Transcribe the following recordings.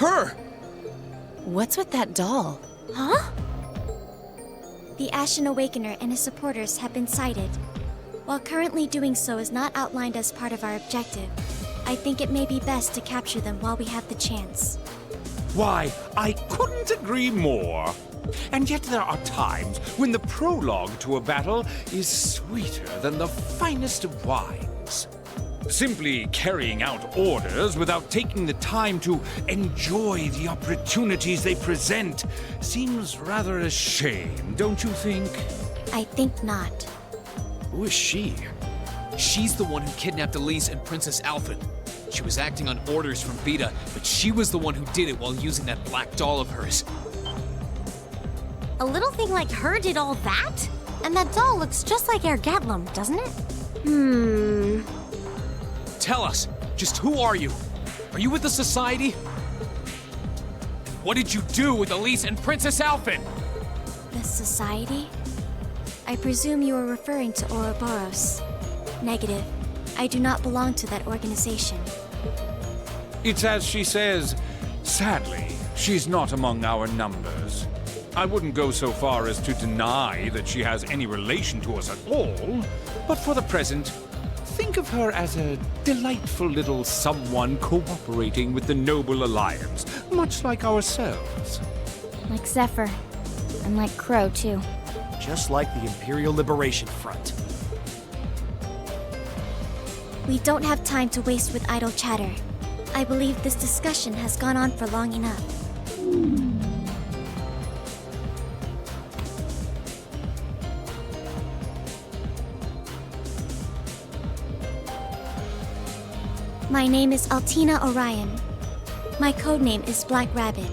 Her! What's with that doll? Huh? The Ashen Awakener and his supporters have been sighted. While currently doing so is not outlined as part of our objective, I think it may be best to capture them while we have the chance. Why, I couldn't agree more. And yet there are times when the prologue to a battle is sweeter than the finest of wines. Simply carrying out orders without taking the time to enjoy the opportunities they present seems rather a shame, don't you think? I think not. Who is she? She's the one who kidnapped Elise and Princess Alphen. She was acting on orders from Vita, but she was the one who did it while using that black doll of hers. A little thing like her did all that? And that doll looks just like Ergatlum, doesn't it? Tell us, just who are you? Are you with the Society? What did you do with Elise and Princess Alphen? The Society? I presume you are referring to Ouroboros. Negative. I do not belong to that organization. It's as she says, sadly, she's not among our numbers. I wouldn't go so far as to deny that she has any relation to us at all, but for the present, think of her as a delightful little someone cooperating with the Noble Alliance, much like ourselves. Like Zephyr. And like Crow, too. Just like the Imperial Liberation Front. We don't have time to waste with idle chatter. I believe this discussion has gone on for long enough. My name is Altina Orion. My codename is Black Rabbit.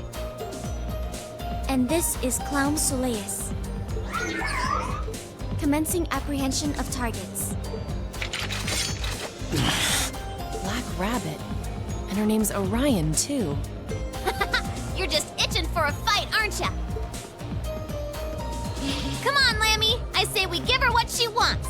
And this is Clown Soleus. Commencing apprehension of targets. Black Rabbit. And her name's Orion, too. You're just itching for a fight, aren't ya? Come on, Lammy! I say we give her what she wants!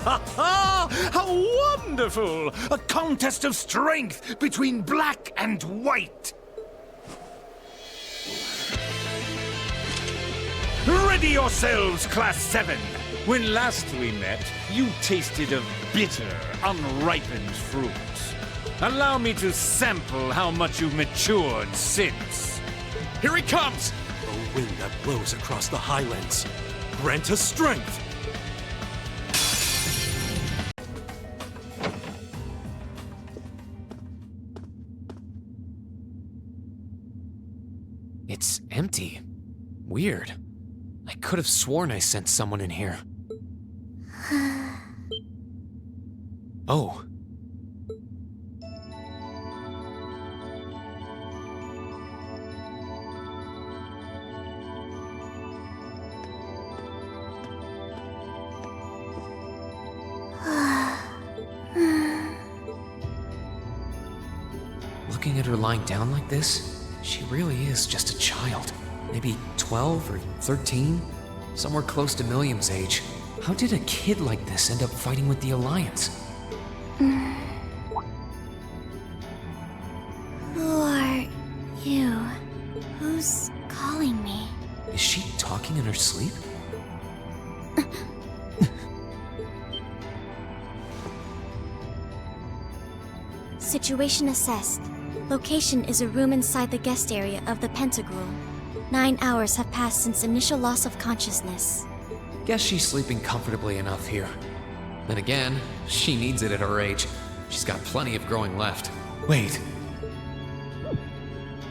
Ha ha! How wonderful! A contest of strength between black and white! Ready yourselves, Class 7! When last we met, you tasted of bitter, unripened fruits. Allow me to sample how much you've matured since. Here he comes! A wind that blows across the highlands. Grant us strength! It's empty. Weird. I could have sworn I sent someone in here. Oh. Looking at her lying down like this, she really is just a child. Maybe 12 or 13? Somewhere close to Milliam's age. How did a kid like this end up fighting with the Alliance? Who are you? Who's calling me? Is she talking in her sleep? Situation assessed. Location is a room inside the guest area of the Pentagram. 9 hours have passed since initial loss of consciousness. Guess she's sleeping comfortably enough here. Then again, she needs it at her age. She's got plenty of growing left. Wait.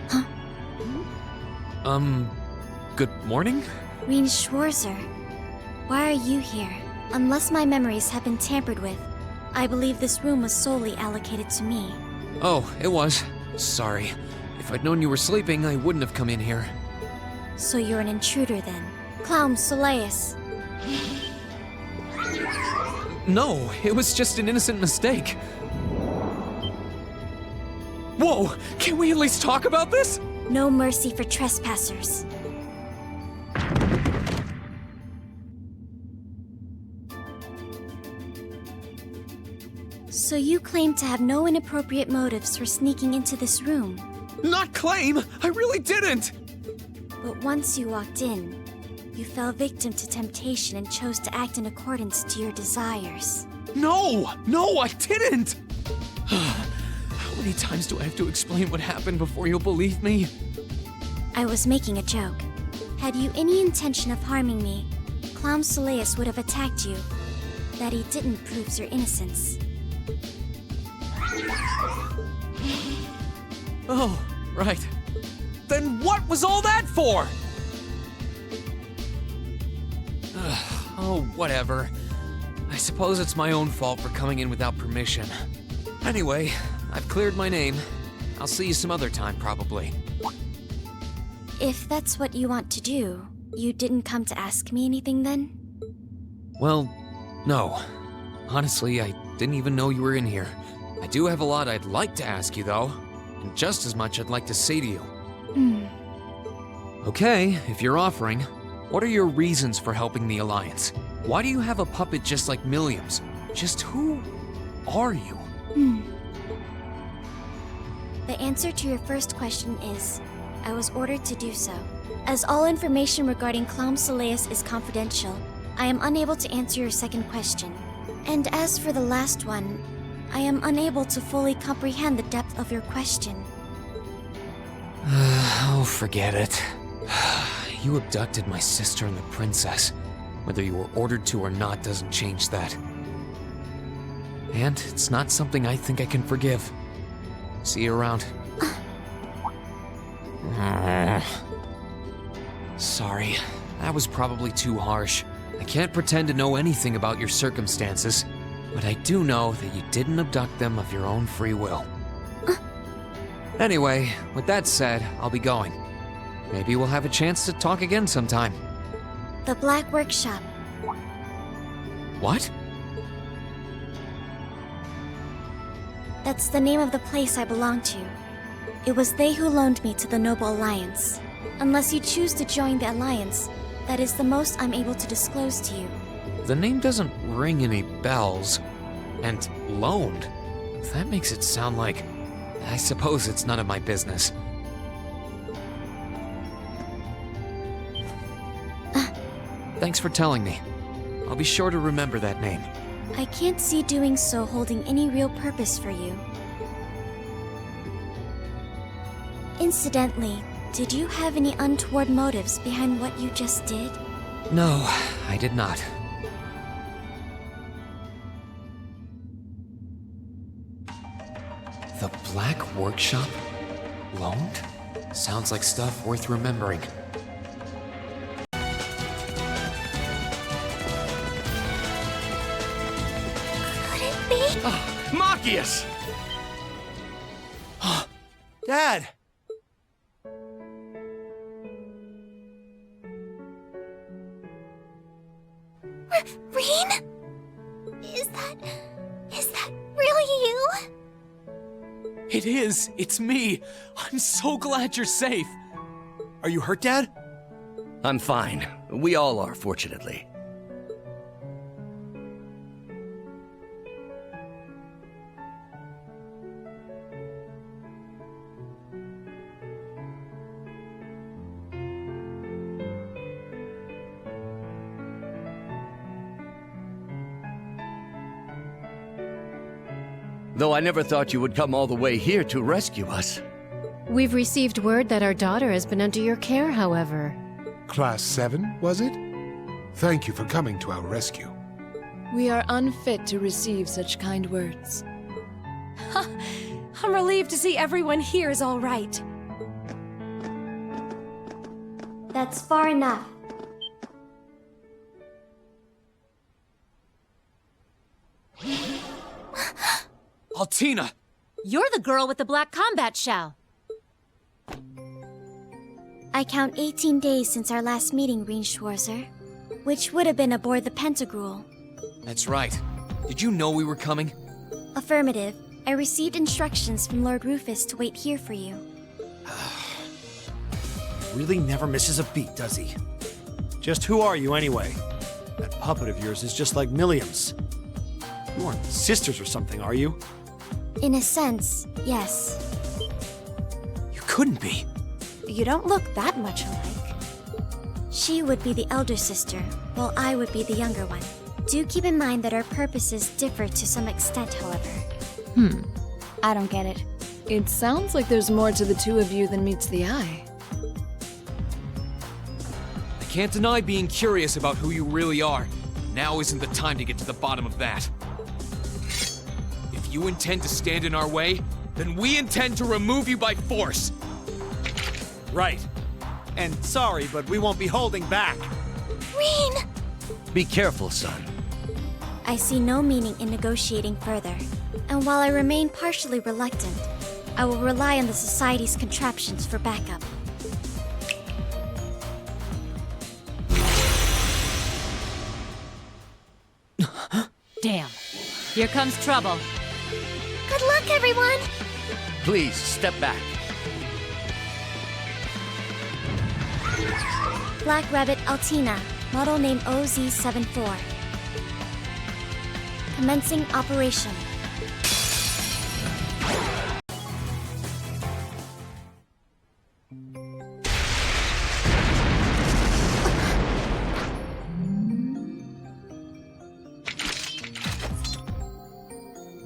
Huh? Good morning? Reen Schwarzer. Why are you here? Unless my memories have been tampered with, I believe this room was solely allocated to me. Oh, it was. Sorry. If I'd known you were sleeping, I wouldn't have come in here. So you're an intruder then. Clown Soleus. No, it was just an innocent mistake. Whoa! Can we at least talk about this? No mercy for trespassers. So you claim to have no inappropriate motives for sneaking into this room. Not claim! I really didn't! But once you walked in, you fell victim to temptation and chose to act in accordance to your desires. No! No, I didn't! How many times do I have to explain what happened before you'll believe me? I was making a joke. Had you any intention of harming me, Clown Soleus would have attacked you. That he didn't proves your innocence. Oh, right. Then what was all that for? Oh, whatever. I suppose it's my own fault for coming in without permission. Anyway, I've cleared my name. I'll see you some other time, probably. If that's what you want to do, you didn't come to ask me anything then? Well, no. Honestly, I didn't even know you were in here. I do have a lot I'd like to ask you, though. And just as much I'd like to say to you. Okay, if you're offering, what are your reasons for helping the Alliance? Why do you have a puppet just like Milliam's? Just who are you? The answer to your first question is, I was ordered to do so. As all information regarding Clown Soleus is confidential, I am unable to answer your second question. And as for the last one, I am unable to fully comprehend the depth of your question. Oh, forget it. You abducted my sister and the princess. Whether you were ordered to or not doesn't change that. And it's not something I think I can forgive. See you around. Sorry, that was probably too harsh. I can't pretend to know anything about your circumstances, but I do know that you didn't abduct them of your own free will. Anyway, with that said, I'll be going. Maybe we'll have a chance to talk again sometime. The Black Workshop. What? That's the name of the place I belong to. It was they who loaned me to the Noble Alliance. Unless you choose to join the Alliance, that is the most I'm able to disclose to you. The name doesn't ring any bells. And loaned? That makes it sound like... I suppose it's none of my business. Thanks for telling me. I'll be sure to remember that name. I can't see doing so holding any real purpose for you. Incidentally, did you have any untoward motives behind what you just did? No, I did not. The Black Workshop? Loaned? Sounds like stuff worth remembering. Could it be? Machias! Dad! Reen? Is that really you? It is! It's me! I'm so glad you're safe! Are you hurt, Dad? I'm fine. We all are, fortunately. Though I never thought you would come all the way here to rescue us. We've received word that our daughter has been under your care, however. Class 7, was it? Thank you for coming to our rescue. We are unfit to receive such kind words. I'm relieved to see everyone here is all right. That's far enough. Altina! You're the girl with the black combat shell. I count 18 days since our last meeting, Reen Schwarzer, which would have been aboard the Pentagrul. That's right. Did you know we were coming? Affirmative. I received instructions from Lord Rufus to wait here for you. Really never misses a beat, does he? Just who are you, anyway? That puppet of yours is just like Milliam's. You aren't sisters or something, are you? In a sense, yes. You couldn't be. You don't look that much alike. She would be the elder sister, while I would be the younger one. Do keep in mind that our purposes differ to some extent, however. I don't get it. It sounds like there's more to the two of you than meets the eye. I can't deny being curious about who you really are. Now isn't the time to get to the bottom of that. If you intend to stand in our way, then we intend to remove you by force. Right. And sorry, but we won't be holding back. Reen! Be careful, son. I see no meaning in negotiating further. And while I remain partially reluctant, I will rely on the Society's contraptions for backup. Damn. Here comes trouble. Good luck, everyone! Please, step back. Black Rabbit Altina, model name OZ74. Commencing operation.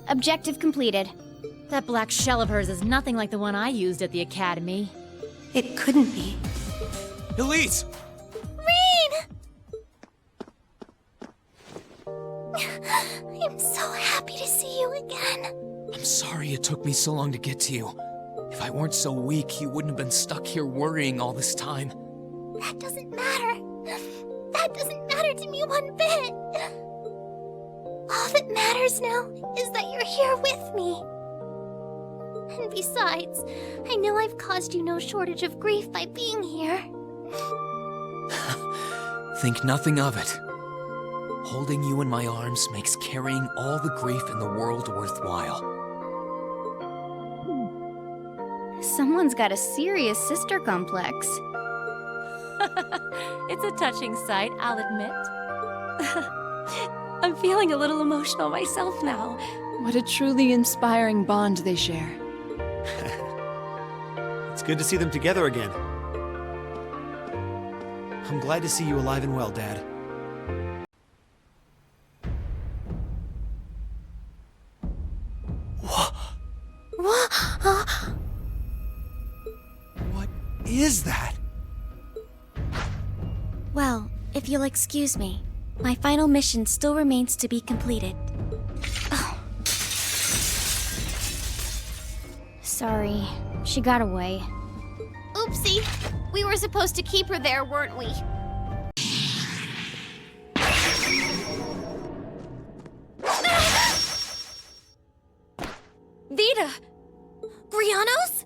Objective completed. That black shell of hers is nothing like the one I used at the academy. It couldn't be. Elise! I'm so happy to see you again. I'm sorry it took me so long to get to you. If I weren't so weak, you wouldn't have been stuck here worrying all this time. That doesn't matter. That doesn't matter to me one bit. All that matters now is that you're here with me. And besides, I know I've caused you no shortage of grief by being here. Think nothing of it. Holding you in my arms makes carrying all the grief in the world worthwhile. Someone's got a serious sister complex. It's a touching sight, I'll admit. I'm feeling a little emotional myself now. What a truly inspiring bond they share. It's good to see them together again. I'm glad to see you alive and well, Dad. What is that? Well, if you'll excuse me, my final mission still remains to be completed. Sorry, she got away. Oopsie! We were supposed to keep her there, weren't we? Vita! Grianos?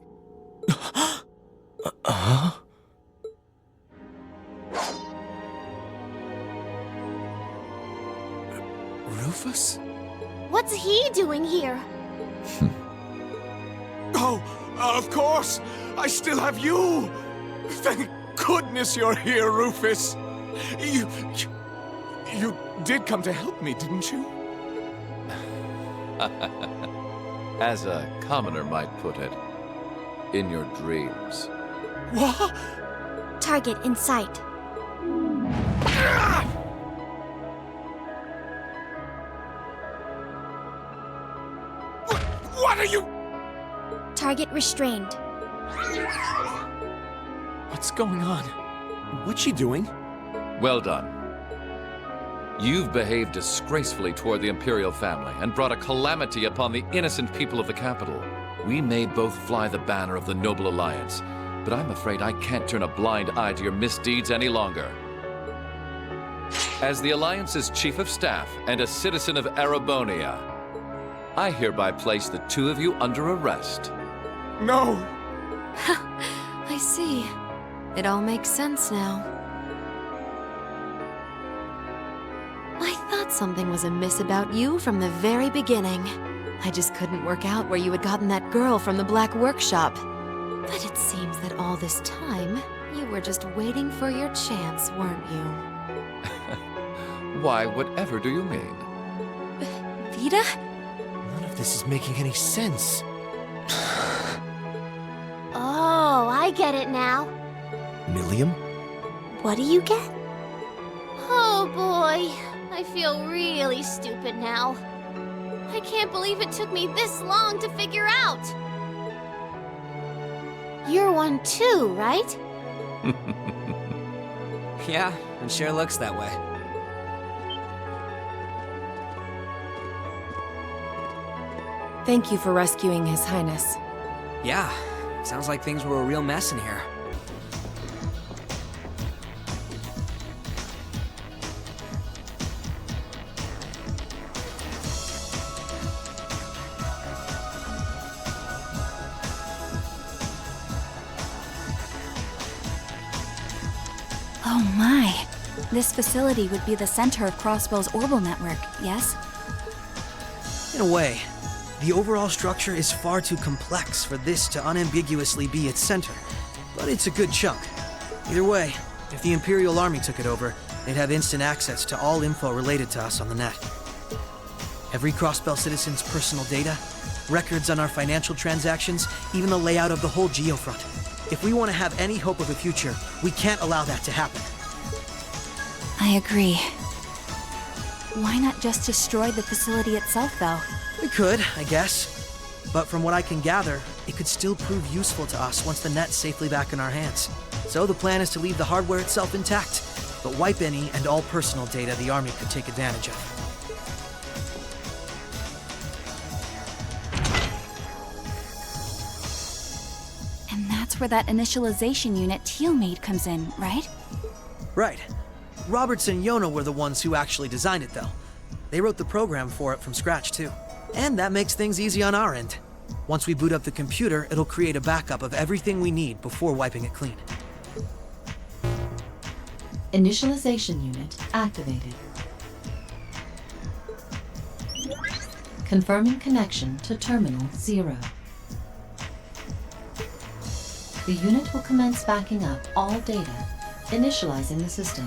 Rufus? What's he doing here? Oh, of course! I still have you! Thank goodness you're here, Rufus! You did come to help me, didn't you? As a commoner might put it, in your dreams. What? Target in sight. What are you? Target restrained. What's going on? What's she doing? Well done. You've behaved disgracefully toward the Imperial family and brought a calamity upon the innocent people of the capital. We may both fly the banner of the Noble Alliance, but I'm afraid I can't turn a blind eye to your misdeeds any longer. As the Alliance's Chief of Staff and a citizen of Erebonia, I hereby place the two of you under arrest. No! I see. It all makes sense now. I thought something was amiss about you from the very beginning. I just couldn't work out where you had gotten that girl from the Black Workshop. But it seems that all this time, you were just waiting for your chance, weren't you? Why, whatever do you mean? Vita? None of this is making any sense. Oh, I get it now. Millium? What do you get? Oh boy, I feel really stupid now. I can't believe it took me this long to figure out. You're one too, right? Yeah, it sure looks that way. Thank you for rescuing His Highness. Yeah, sounds like things were a real mess in here. Oh my. This facility would be the center of Crossbow's orbital network, yes? In a way. The overall structure is far too complex for this to unambiguously be its center, but it's a good chunk. Either way, if the Imperial Army took it over, they'd have instant access to all info related to us on the net. Every Crossbell citizen's personal data, records on our financial transactions, even the layout of the whole geofront. If we want to have any hope of a future, we can't allow that to happen. I agree. Why not just destroy the facility itself, though? We could, I guess. But from what I can gather, it could still prove useful to us once the net's safely back in our hands. So the plan is to leave the hardware itself intact, but wipe any and all personal data the Army could take advantage of. And that's where that initialization unit Teal made comes in, right? Right. Roberts and Yona were the ones who actually designed it, though. They wrote the program for it from scratch, too. And that makes things easy on our end. Once we boot up the computer, it'll create a backup of everything we need before wiping it clean. Initialization unit activated. Confirming connection to Terminal 0. The unit will commence backing up all data, initializing the system,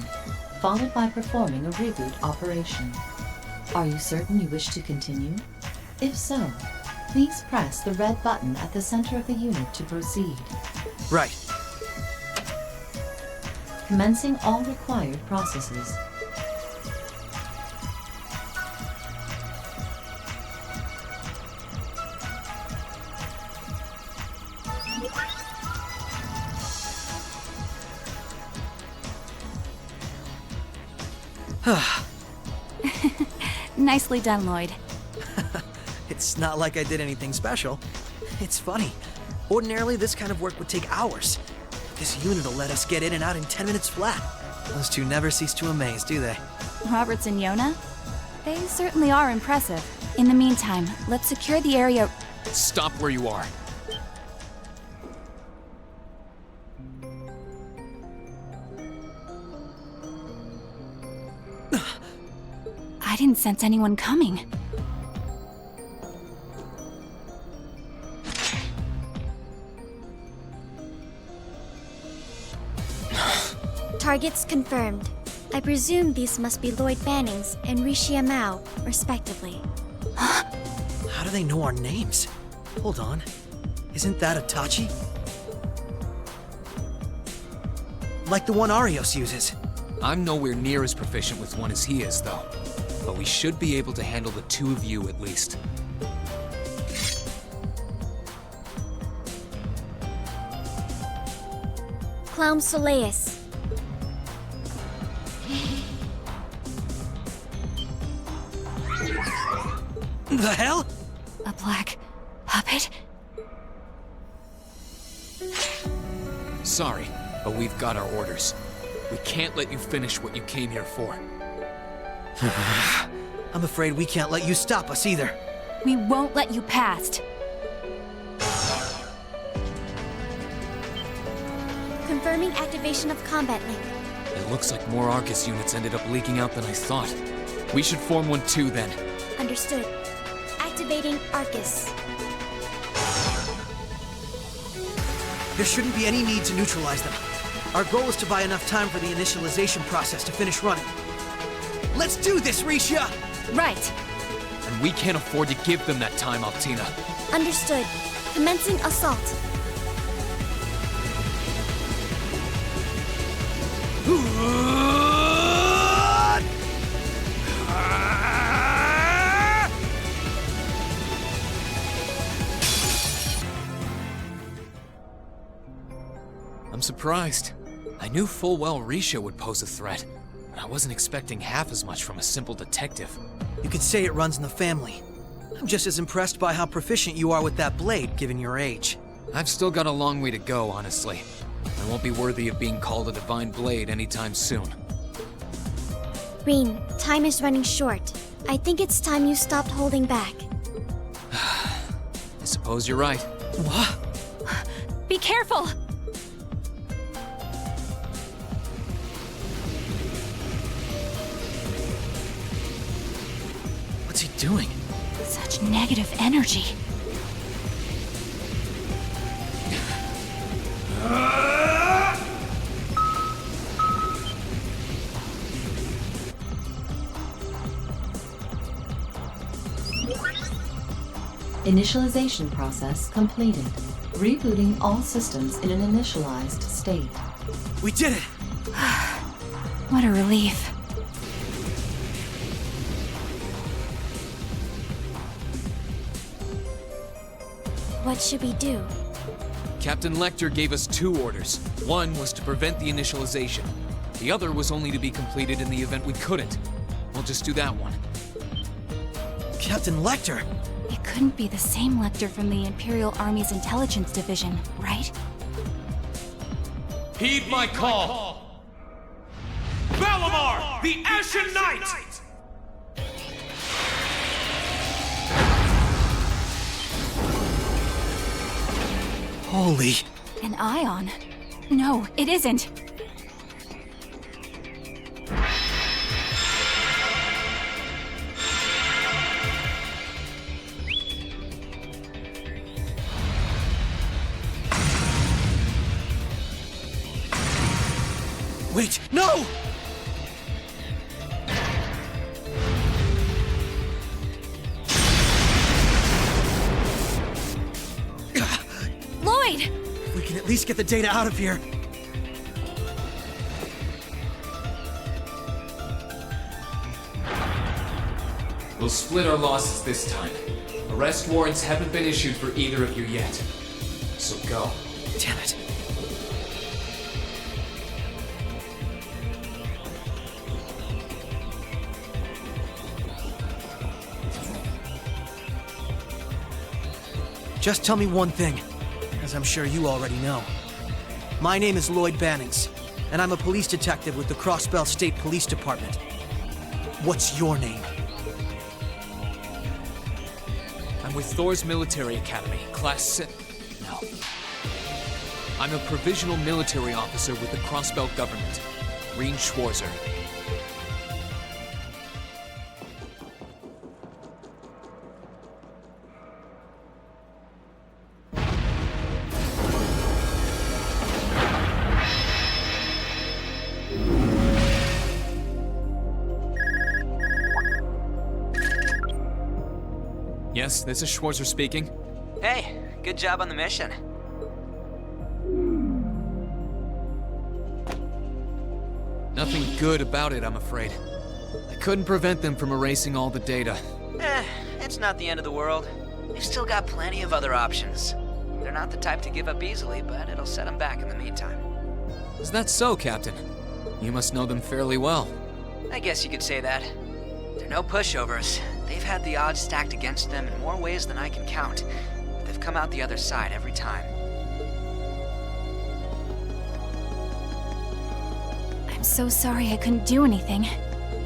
followed by performing a reboot operation. Are you certain you wish to continue? If so, please press the red button at the center of the unit to proceed. Right. Commencing all required processes. Nicely done, Lloyd. It's not like I did anything special. It's funny. Ordinarily, this kind of work would take hours. But this unit will let us get in and out in 10 minutes flat. Those two never cease to amaze, do they? Roberts and Yona? They certainly are impressive. In the meantime, let's secure the area. Stop where you are. I didn't sense anyone coming. Targets confirmed. I presume these must be Lloyd Bannings and Rishia Mao, respectively. How do they know our names? Hold on. Isn't that Itachi? Like the one Arios uses. I'm nowhere near as proficient with one as he is, though. But we should be able to handle the two of you at least. Clown Soleus. The hell? A black puppet? Sorry, but we've got our orders. We can't let you finish what you came here for. I'm afraid we can't let you stop us either. We won't let you past. Confirming activation of combat link. It looks like more Arcus units ended up leaking out than I thought. We should form one too, then. Understood. Activating Arcus. There shouldn't be any need to neutralize them. Our goal is to buy enough time for the initialization process to finish running. Let's do this, Rishia! Right. and we can't afford to give them that time, Altina. Understood. Commencing assault. I'm surprised. I knew full well Risha would pose a threat, but I wasn't expecting half as much from a simple detective. You could say it runs in the family. I'm just as impressed by how proficient you are with that blade, given your age. I've still got a long way to go, honestly. I won't be worthy of being called a divine blade anytime soon. Rin, time is running short. I think it's time you stopped holding back. I suppose you're right. What? Be careful! What's he doing? Such negative energy. Initialization process completed. Rebooting all systems in an initialized state. We did it! What a relief. What should we do? Captain Lecter gave us 2 orders. One was to prevent the initialization. The other was only to be completed in the event we couldn't. We'll just do that one. Captain Lecter! It couldn't be the same Lecter from the Imperial Army's Intelligence Division, right? Heed my call! Valimar, the Ashen Knight! Holy... An ion? No, it isn't. Wait, no! Lloyd! We can at least get the data out of here. We'll split our losses this time. Arrest warrants haven't been issued for either of you yet. So go. Damn it. Just tell me one thing, as I'm sure you already know. My name is Lloyd Bannings, and I'm a police detective with the Crossbell State Police Department. What's your name? I'm with Thor's Military Academy, Class 6. No. I'm a provisional military officer with the Crossbelt government, Reen Schwarzer. Yes, this is Schwarzer speaking. Hey, good job on the mission. Nothing good about it, I'm afraid. I couldn't prevent them from erasing all the data. It's not the end of the world. They've still got plenty of other options. They're not the type to give up easily, but it'll set them back in the meantime. Is that so, Captain? You must know them fairly well. I guess you could say that. They're no pushovers. They've had the odds stacked against them in more ways than I can count, but they've come out the other side every time. I'm so sorry I couldn't do anything.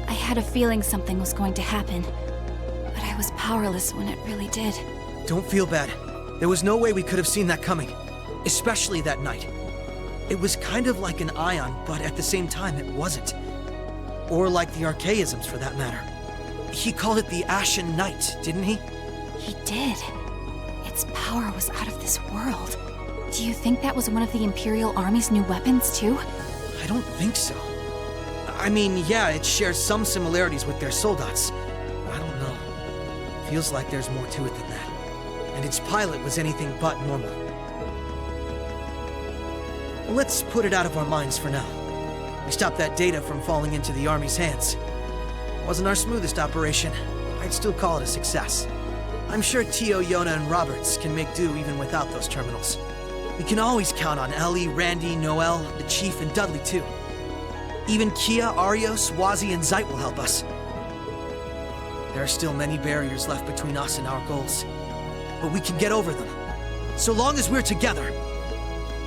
I had a feeling something was going to happen, but I was powerless when it really did. Don't feel bad. There was no way we could have seen that coming, especially that night. It was kind of like an ion, but at the same time it wasn't. Or like the archaisms, for that matter. He called it the Ashen Knight, didn't he? He did. Its power was out of this world. Do you think that was one of the Imperial Army's new weapons, too? I don't think so. I mean, yeah, it shares some similarities with their soldats. I don't know. Feels like there's more to it than that. And its pilot was anything but normal. Well, let's put it out of our minds for now. We stopped that data from falling into the Army's hands. Wasn't our smoothest operation, but I'd still call it a success. I'm sure Tio, Yona, and Roberts can make do even without those terminals. We can always count on Ellie, Randy, Noel, the Chief, and Dudley, too. Even Kia, Arios, Wazi, and Zeit will help us. There are still many barriers left between us and our goals, but we can get over them, so long as we're together.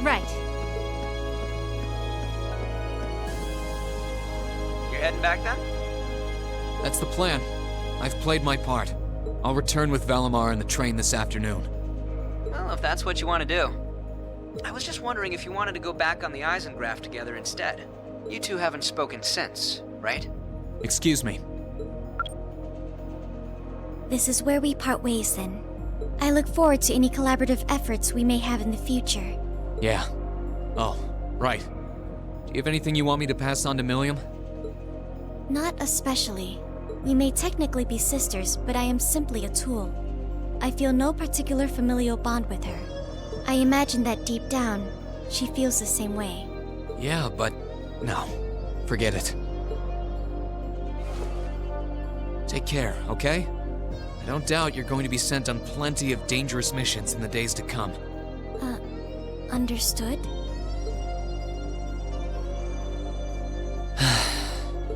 Right. You're heading back then? That's the plan. I've played my part. I'll return with Valimar in the train this afternoon. Well, if that's what you want to do. I was just wondering if you wanted to go back on the Eisengraph together instead. You two haven't spoken since, right? Excuse me. This is where we part ways then. I look forward to any collaborative efforts we may have in the future. Yeah. Oh, right. Do you have anything you want me to pass on to Milliam? Not especially. We may technically be sisters, but I am simply a tool. I feel no particular familial bond with her. I imagine that deep down, she feels the same way. Yeah, but no. Forget it. Take care, okay? I don't doubt you're going to be sent on plenty of dangerous missions in the days to come. Understood?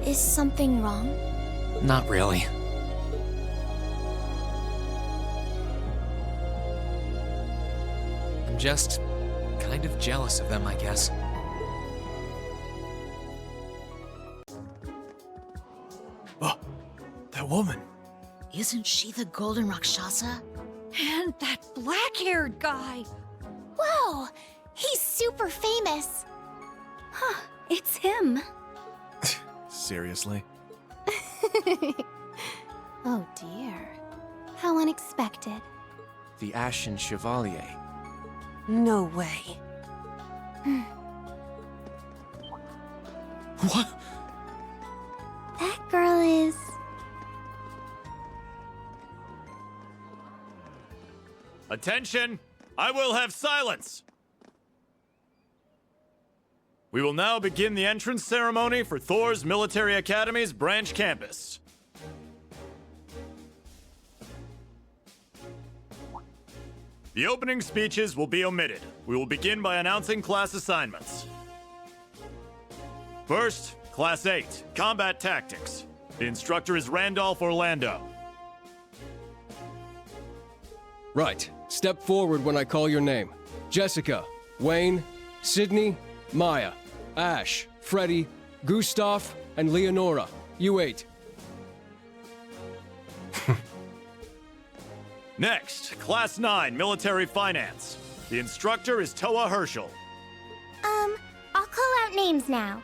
Is something wrong? Not really. I'm just kind of jealous of them, I guess. Oh, that woman. Isn't she the Golden Rakshasa? And that black-haired guy. Whoa, he's super famous. Huh, it's him. Seriously? Oh dear. How unexpected. The Ashen Chevalier. No way. What? That girl is... Attention! I will have silence! We will now begin the entrance ceremony for Thor's Military Academy's branch campus. The opening speeches will be omitted. We will begin by announcing class assignments. First, Class 8, Combat Tactics. The instructor is Randolph Orlando. Right. Step forward when I call your name. Jessica, Wayne, Sydney, Maya, Ash, Freddy, Gustav, and Leonora. You 8. Next, Class 9, Military Finance. The instructor is Toa Herschel. I'll call out names now.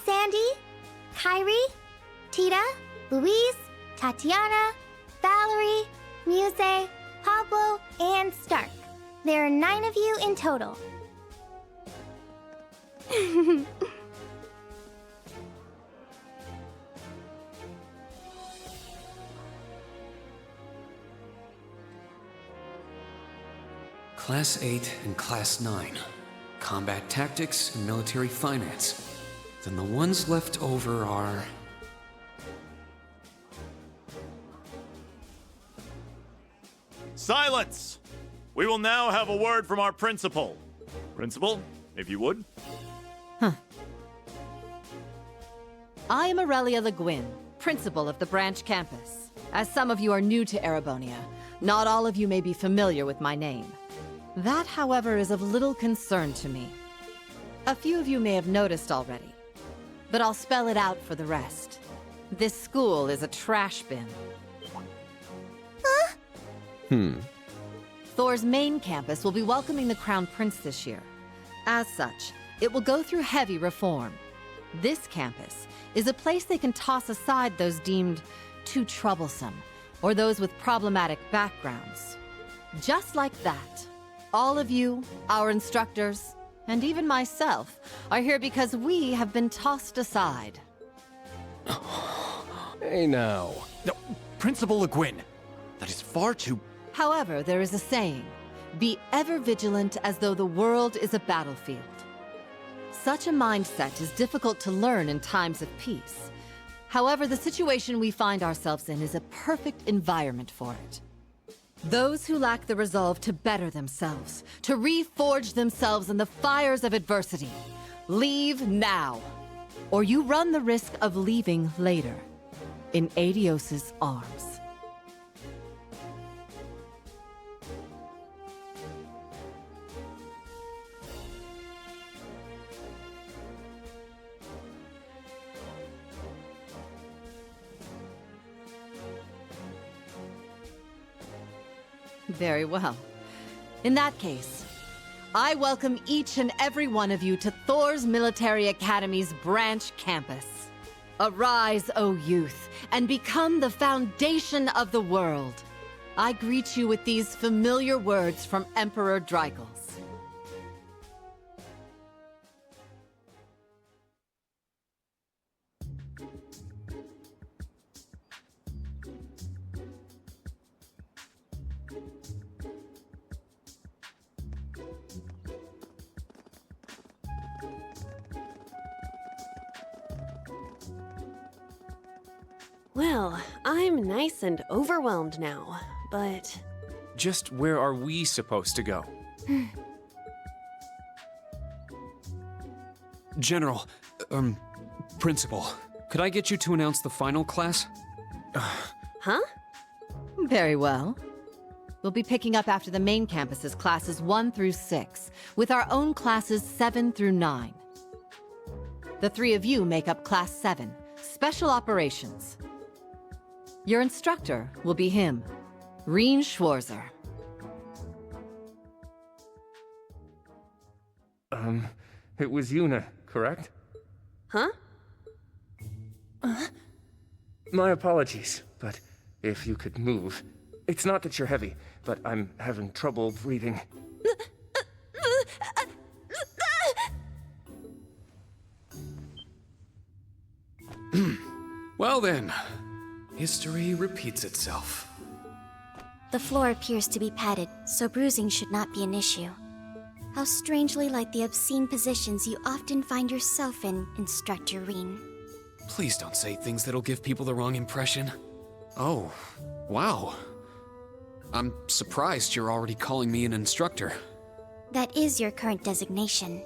Sandy, Kyrie, Tita, Louise, Tatiana, Valerie, Muse, Pablo, and Stark. There are 9 of you in total. Class 8 and Class 9. Combat Tactics and Military Finance. Then the ones left over are... Silence! We will now have a word from our principal. Principal, if you would. I am Aurelia Le Guin, principal of the branch campus. As some of you are new to Erebonia, not all of you may be familiar with my name. That, however, is of little concern to me. A few of you may have noticed already, but I'll spell it out for the rest. This school is a trash bin. Thor's main campus will be welcoming the Crown Prince this year. As such, it will go through heavy reform. This campus is a place they can toss aside those deemed too troublesome, or those with problematic backgrounds. Just like that, all of you, our instructors, and even myself, are here because we have been tossed aside. Hey now. No, Principal Le Guin, That is far too... However, there is a saying, be ever vigilant as though the world is a battlefield. Such a mindset is difficult to learn in times of peace. However, the situation we find ourselves in is a perfect environment for it. Those who lack the resolve to better themselves, to reforge themselves in the fires of adversity, leave now, or you run the risk of leaving later, in Adios's arms. Very well. In that case, I welcome each and every one of you to Thor's Military Academy's branch campus. Arise, O youth, and become the foundation of the world. I greet you with these familiar words from Emperor Dreigels. Well, I'm nice and overwhelmed now, but... Just where are we supposed to go? General, Principal, could I get you to announce the final class? Huh? Very well. We'll be picking up after the main campus's classes 1 through 6, with our own classes 7 through 9. The 3 of you make up Class 7, Special Operations. Your instructor will be him, Reen Schwarzer. It was Yuna, correct? Huh? My apologies, but if you could move. It's not that you're heavy, but I'm having trouble breathing. Well then, history repeats itself. The floor appears to be padded, so bruising should not be an issue. How strangely like the obscene positions you often find yourself in, Instructor Reen. Please don't say things that'll give people the wrong impression. Oh, wow. I'm surprised you're already calling me an instructor. That is your current designation.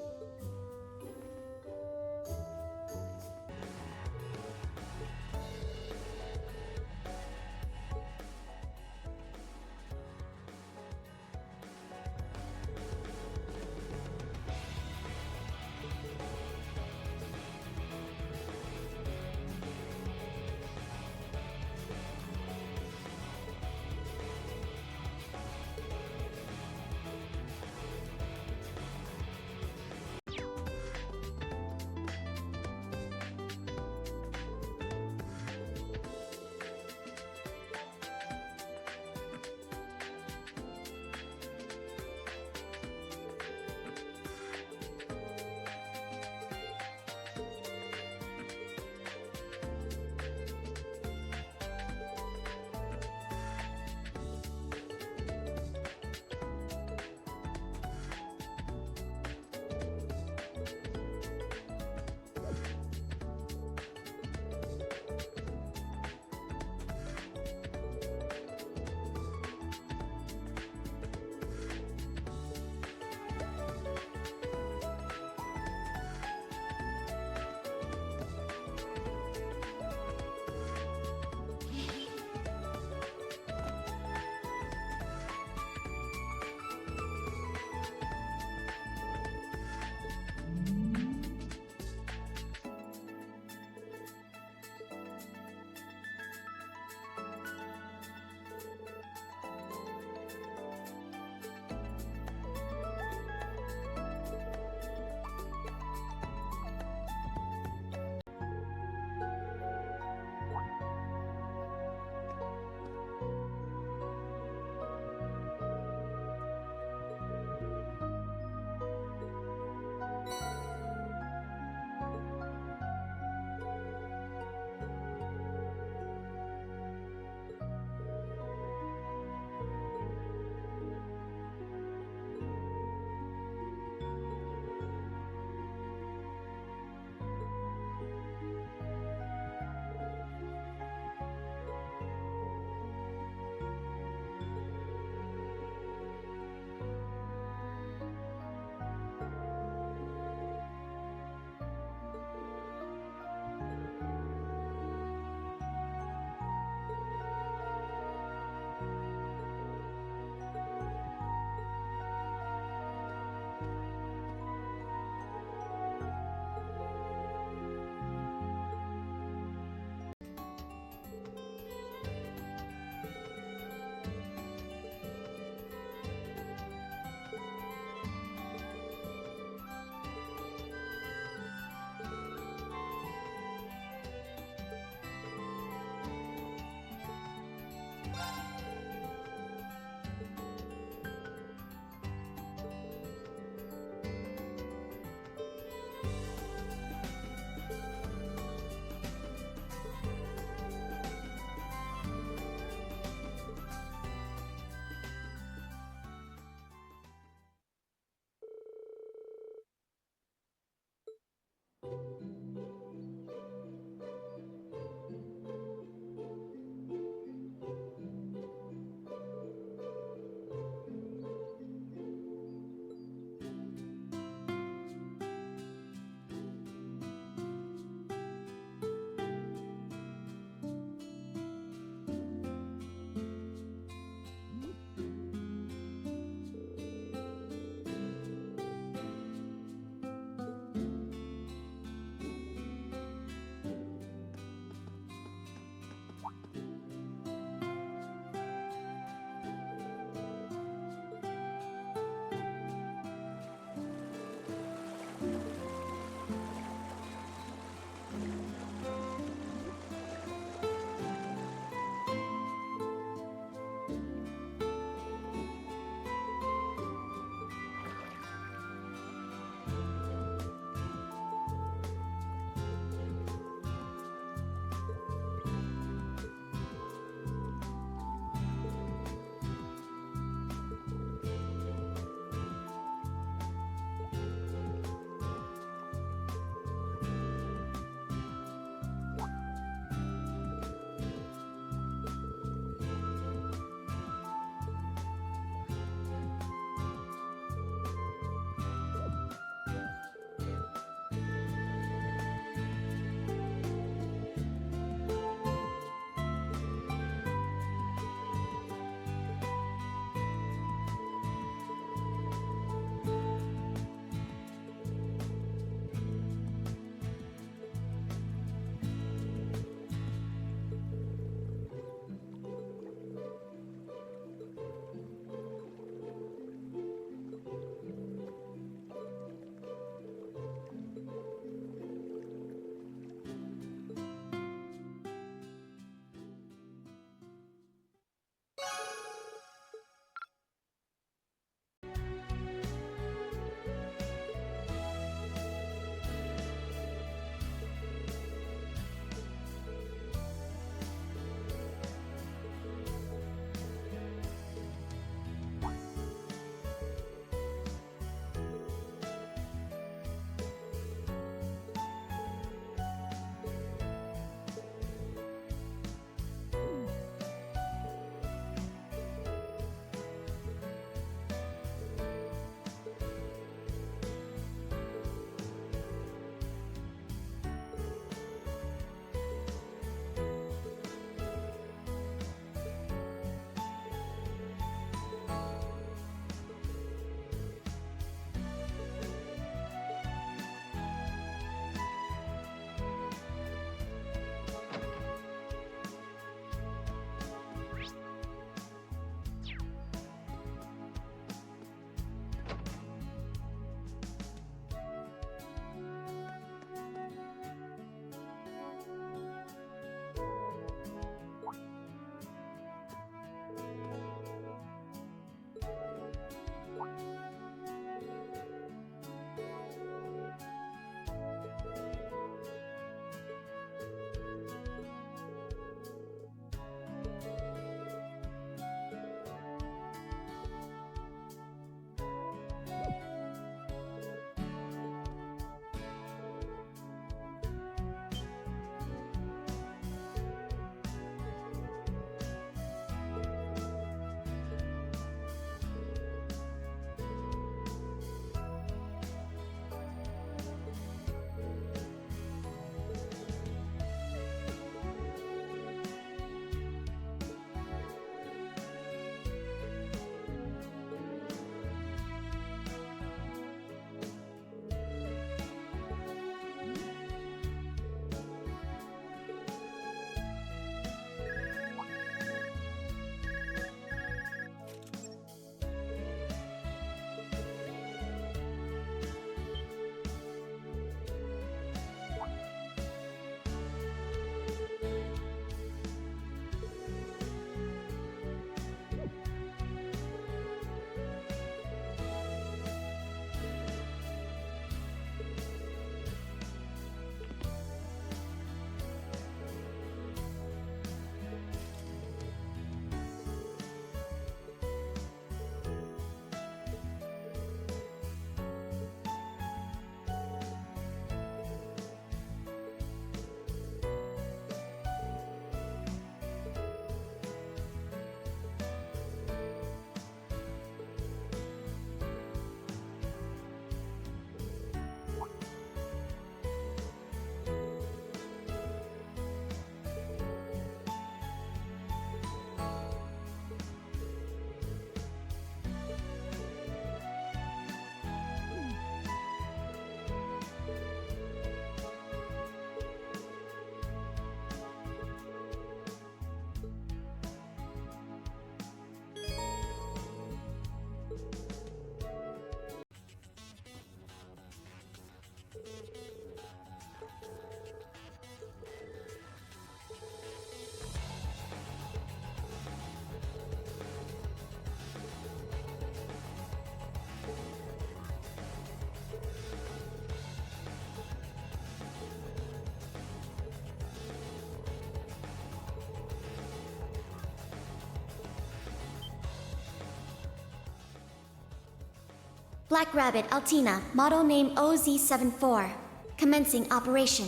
Black Rabbit, Altina, model name OZ74. Commencing operation.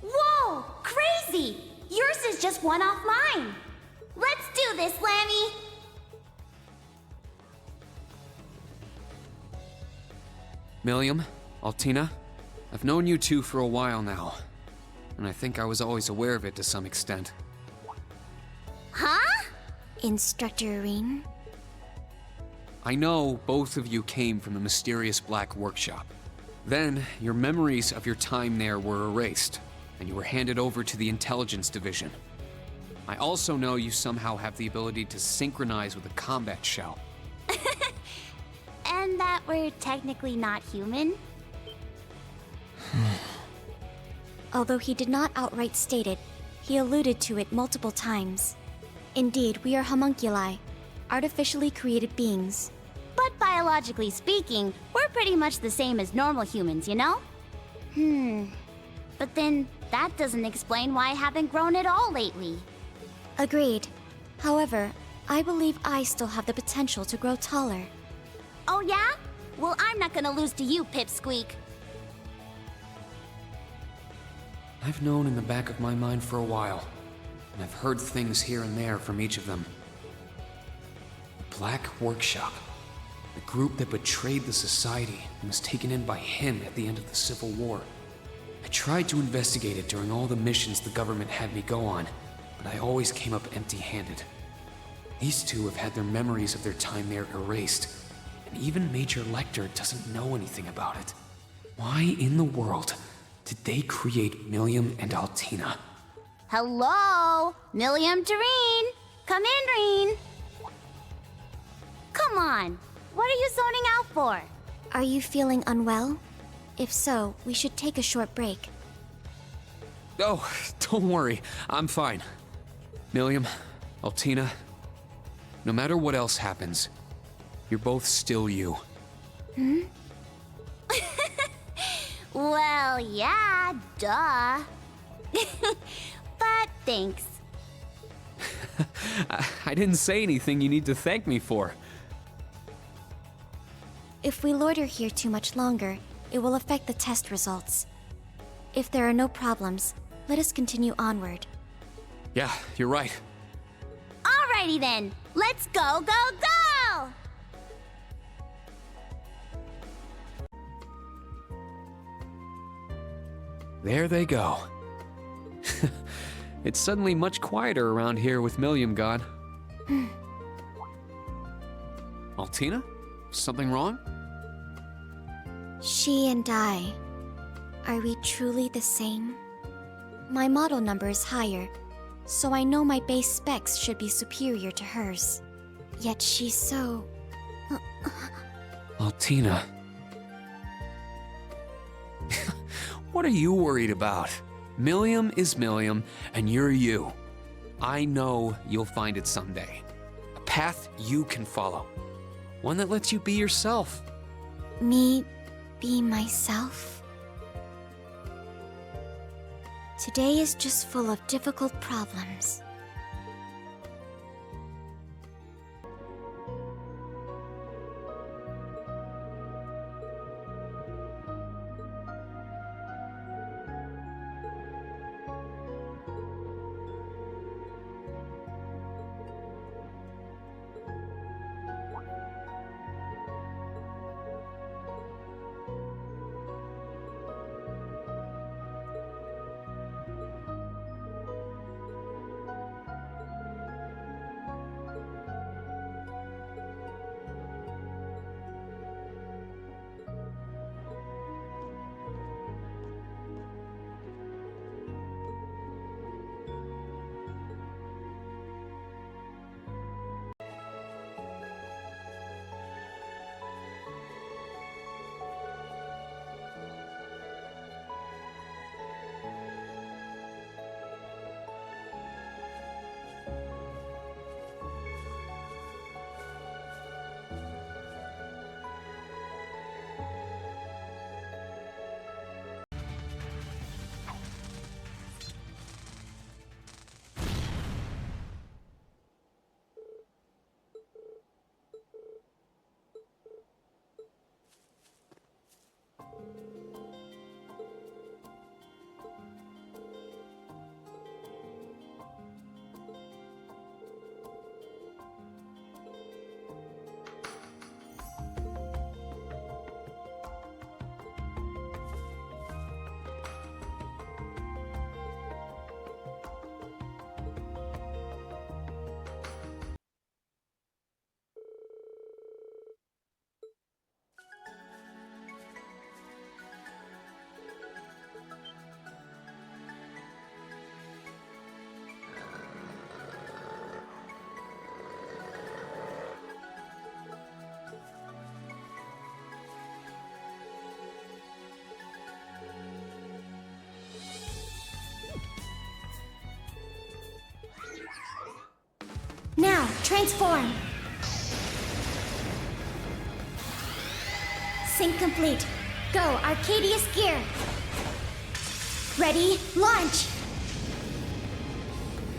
Whoa! Crazy! Yours is just one off mine! Let's do this, Lammy! Milliam, Altina, I've known you two for a while now, and I think I was always aware of it to some extent. Huh? Instructor Irene? I know both of you came from the mysterious Black Workshop. Then, your memories of your time there were erased, and you were handed over to the Intelligence Division. I also know you somehow have the ability to synchronize with a combat shell. And that we're technically not human? Although he did not outright state it, he alluded to it multiple times. Indeed, we are homunculi, artificially created beings. But biologically speaking, we're pretty much the same as normal humans, you know? But then, that doesn't explain why I haven't grown at all lately. Agreed. However, I believe I still have the potential to grow taller. Oh yeah? Well, I'm not gonna lose to you, Pipsqueak. I've known in the back of my mind for a while, and I've heard things here and there from each of them. The Black Workshop, the group that betrayed the society and was taken in by him at the end of the Civil War. I tried to investigate it during all the missions the government had me go on, but I always came up empty-handed. These two have had their memories of their time there erased, and even Major Lecter doesn't know anything about it. Why in the world did they create Milliam and Altina? Hello? Milliam Doreen! Come in, Reen! Come on! What are you zoning out for? Are you feeling unwell? If so, we should take a short break. Oh, don't worry, I'm fine. Milliam, Altina, no matter what else happens, you're both still you. Well, yeah, duh. But thanks. I didn't say anything you need to thank me for. If we loiter here too much longer, it will affect the test results. If there are no problems, let us continue onward. Yeah, you're right. Alrighty then, let's go, go, go! There they go. It's suddenly much quieter around here with Milliam gone. Altina? Something wrong? She and I, are we truly the same? My model number is higher, so I know my base specs should be superior to hers. Yet she's so... Altina. What are you worried about? Milliam is Milliam, and you're you. I know you'll find it someday. A path you can follow. One that lets you be yourself. Me be myself? Today is just full of difficult problems. Now, transform! Sync complete. Go, Arcadius gear! Ready, launch!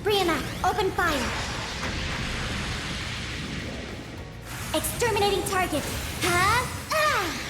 Brianna, open fire! Exterminating target! Huh? Ah!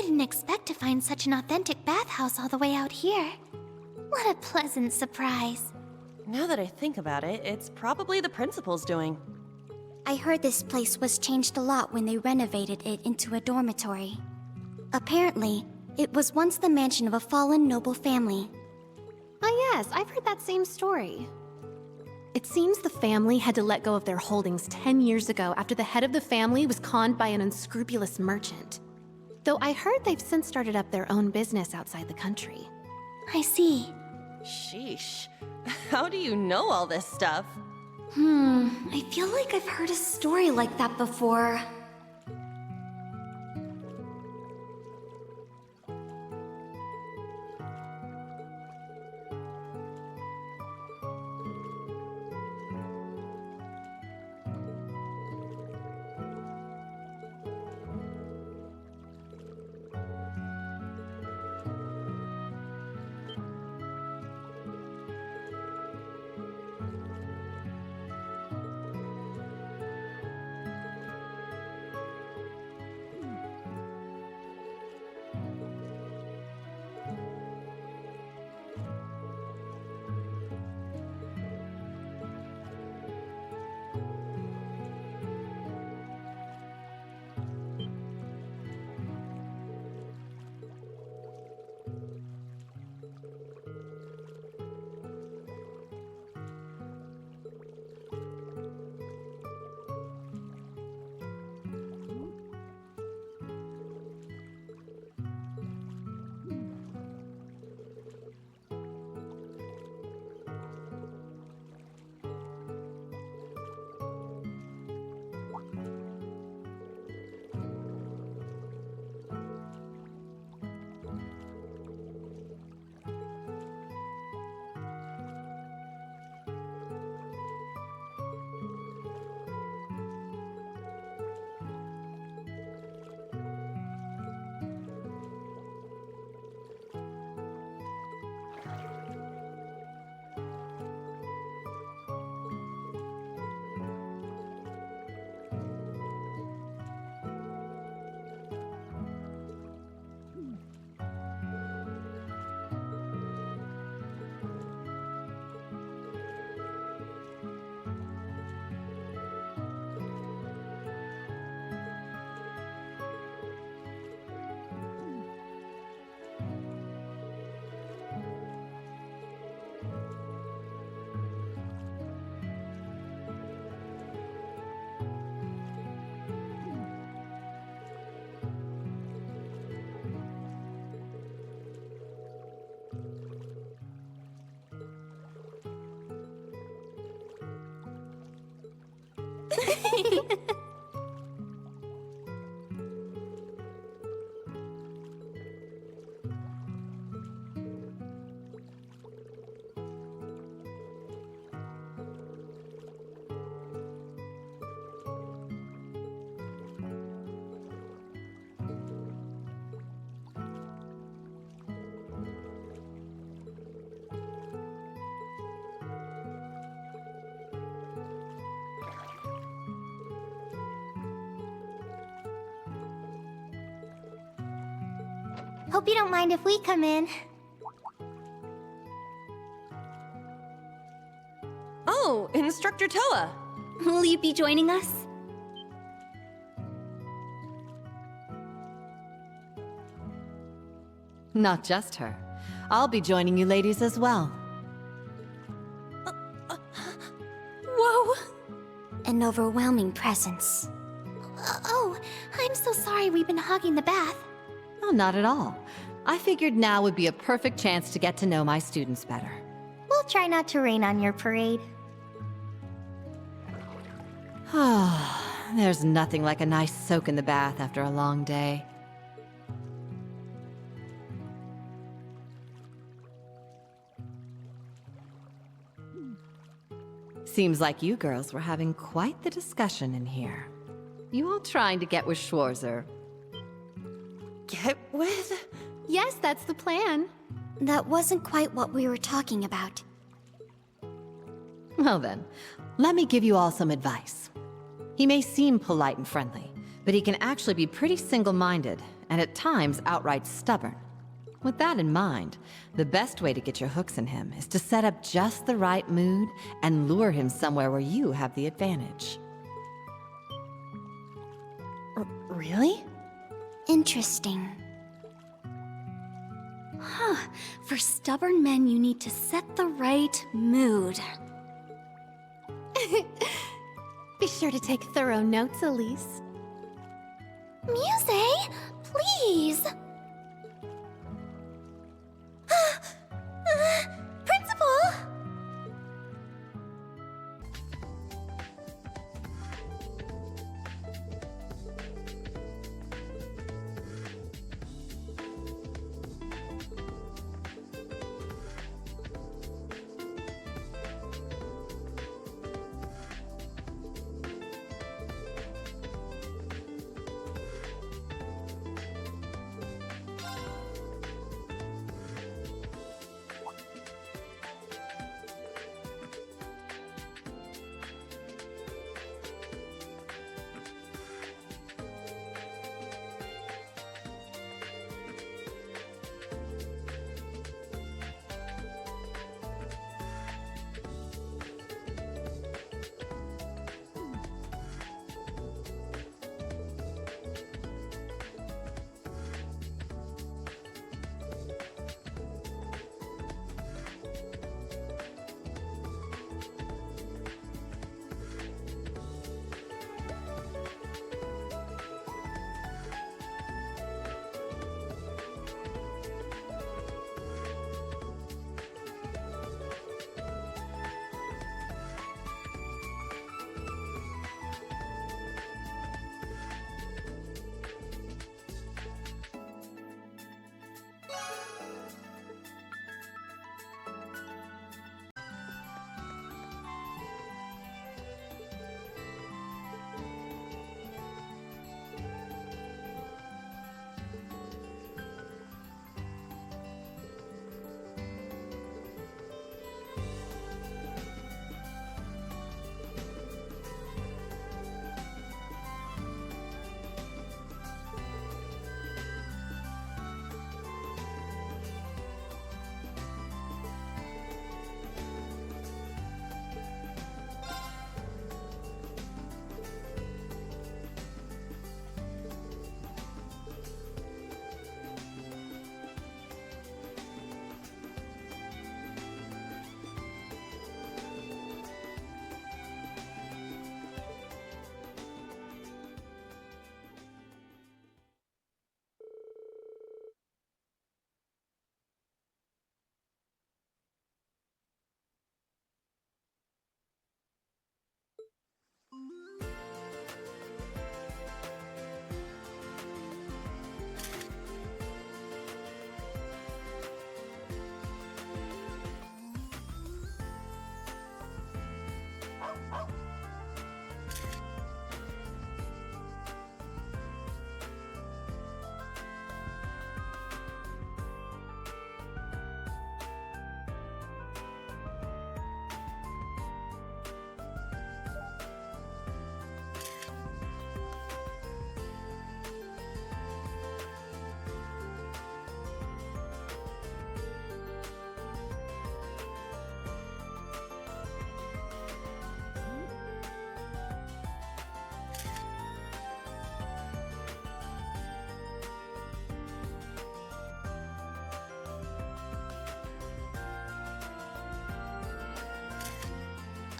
didn't expect to find such an authentic bathhouse all the way out here. What a pleasant surprise. Now that I think about it, it's probably the principal's doing. I heard this place was changed a lot when they renovated it into a dormitory. Apparently, it was once the mansion of a fallen noble family. Oh yes, I've heard that same story. It seems the family had to let go of their holdings 10 years ago after the head of the family was conned by an unscrupulous merchant. Though I heard they've since started up their own business outside the country. I see. Sheesh. How do you know all this stuff? I feel like I've heard a story like that before. Hope you don't mind if we come in. Oh, Instructor Toa! Will you be joining us? Not just her. I'll be joining you ladies as well. Whoa! An overwhelming presence. Oh, I'm so sorry we've been hogging the bath. Oh, not at all. I figured now would be a perfect chance to get to know my students better. We'll try not to rain on your parade. There's nothing like a nice soak in the bath after a long day. Seems like you girls were having quite the discussion in here. You all trying to get with Schwarzer. Get with? Yes, that's the plan. That wasn't quite what we were talking about. Well then, let me give you all some advice. He may seem polite and friendly, but he can actually be pretty single-minded and at times outright stubborn. With that in mind, the best way to get your hooks in him is to set up just the right mood and lure him somewhere where you have the advantage. Really? Interesting. Huh. For stubborn men, you need to set the right mood. Be sure to take thorough notes, Elise. Muse, please! Principal!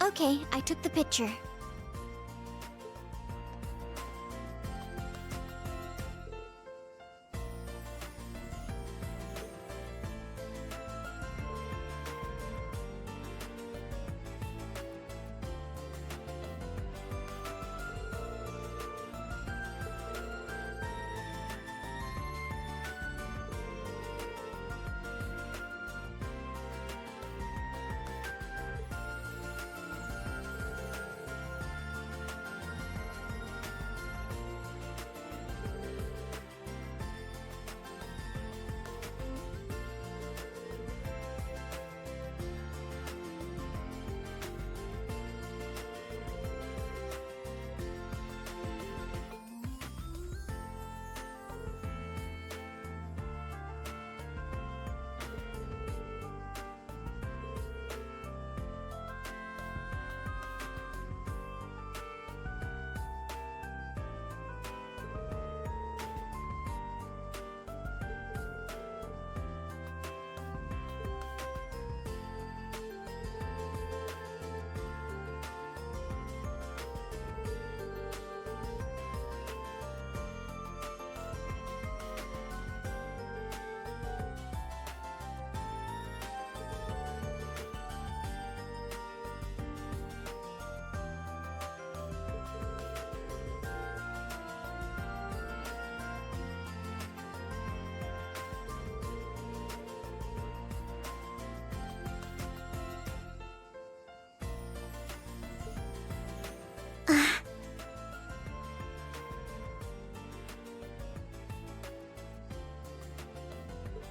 Okay, I took the picture.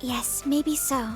Yes, maybe so.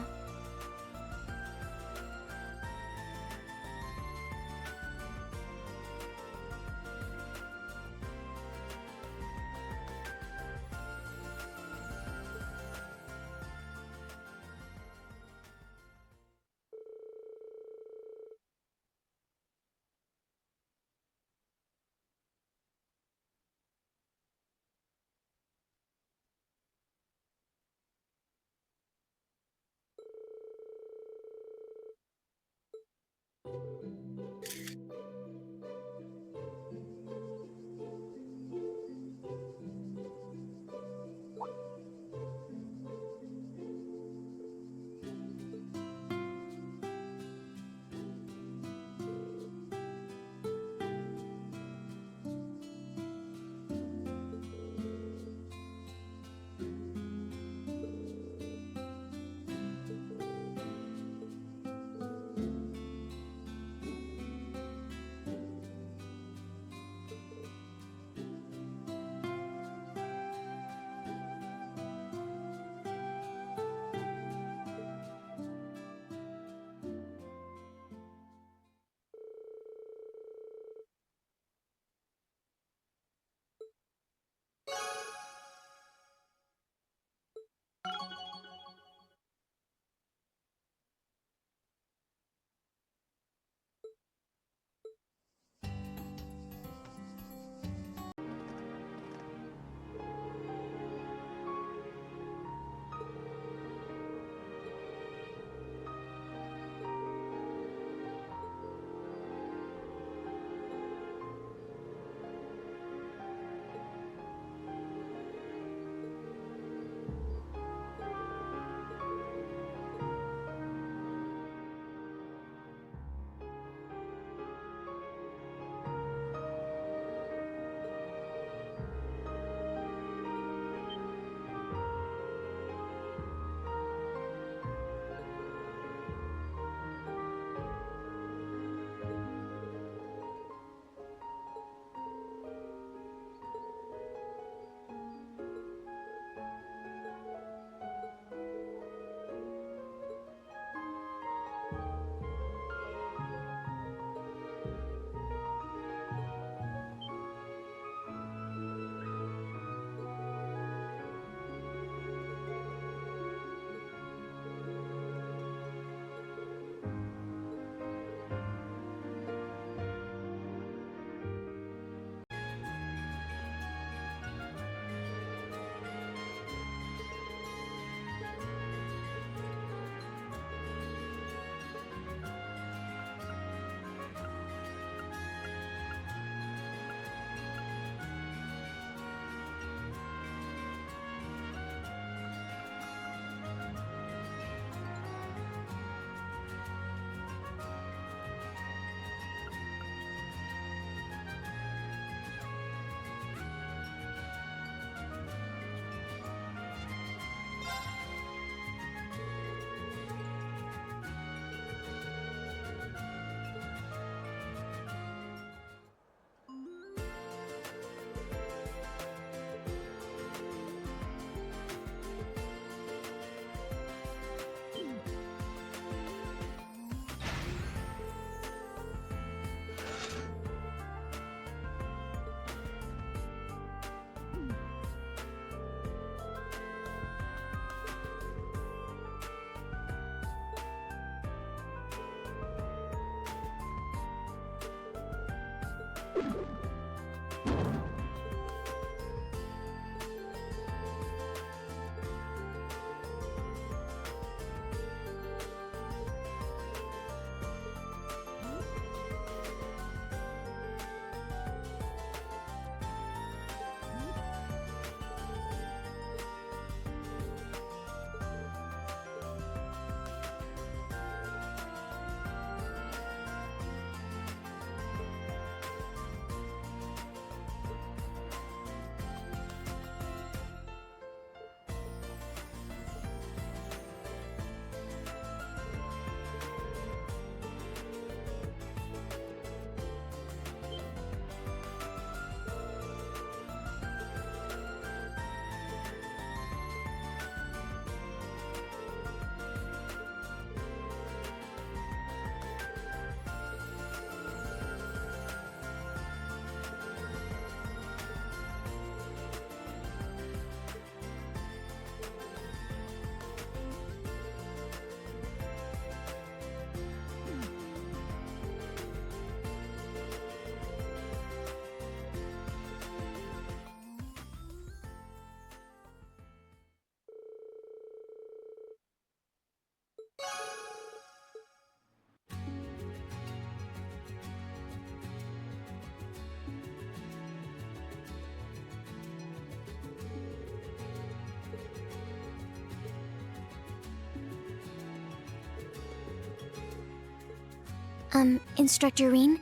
Instructor Reen,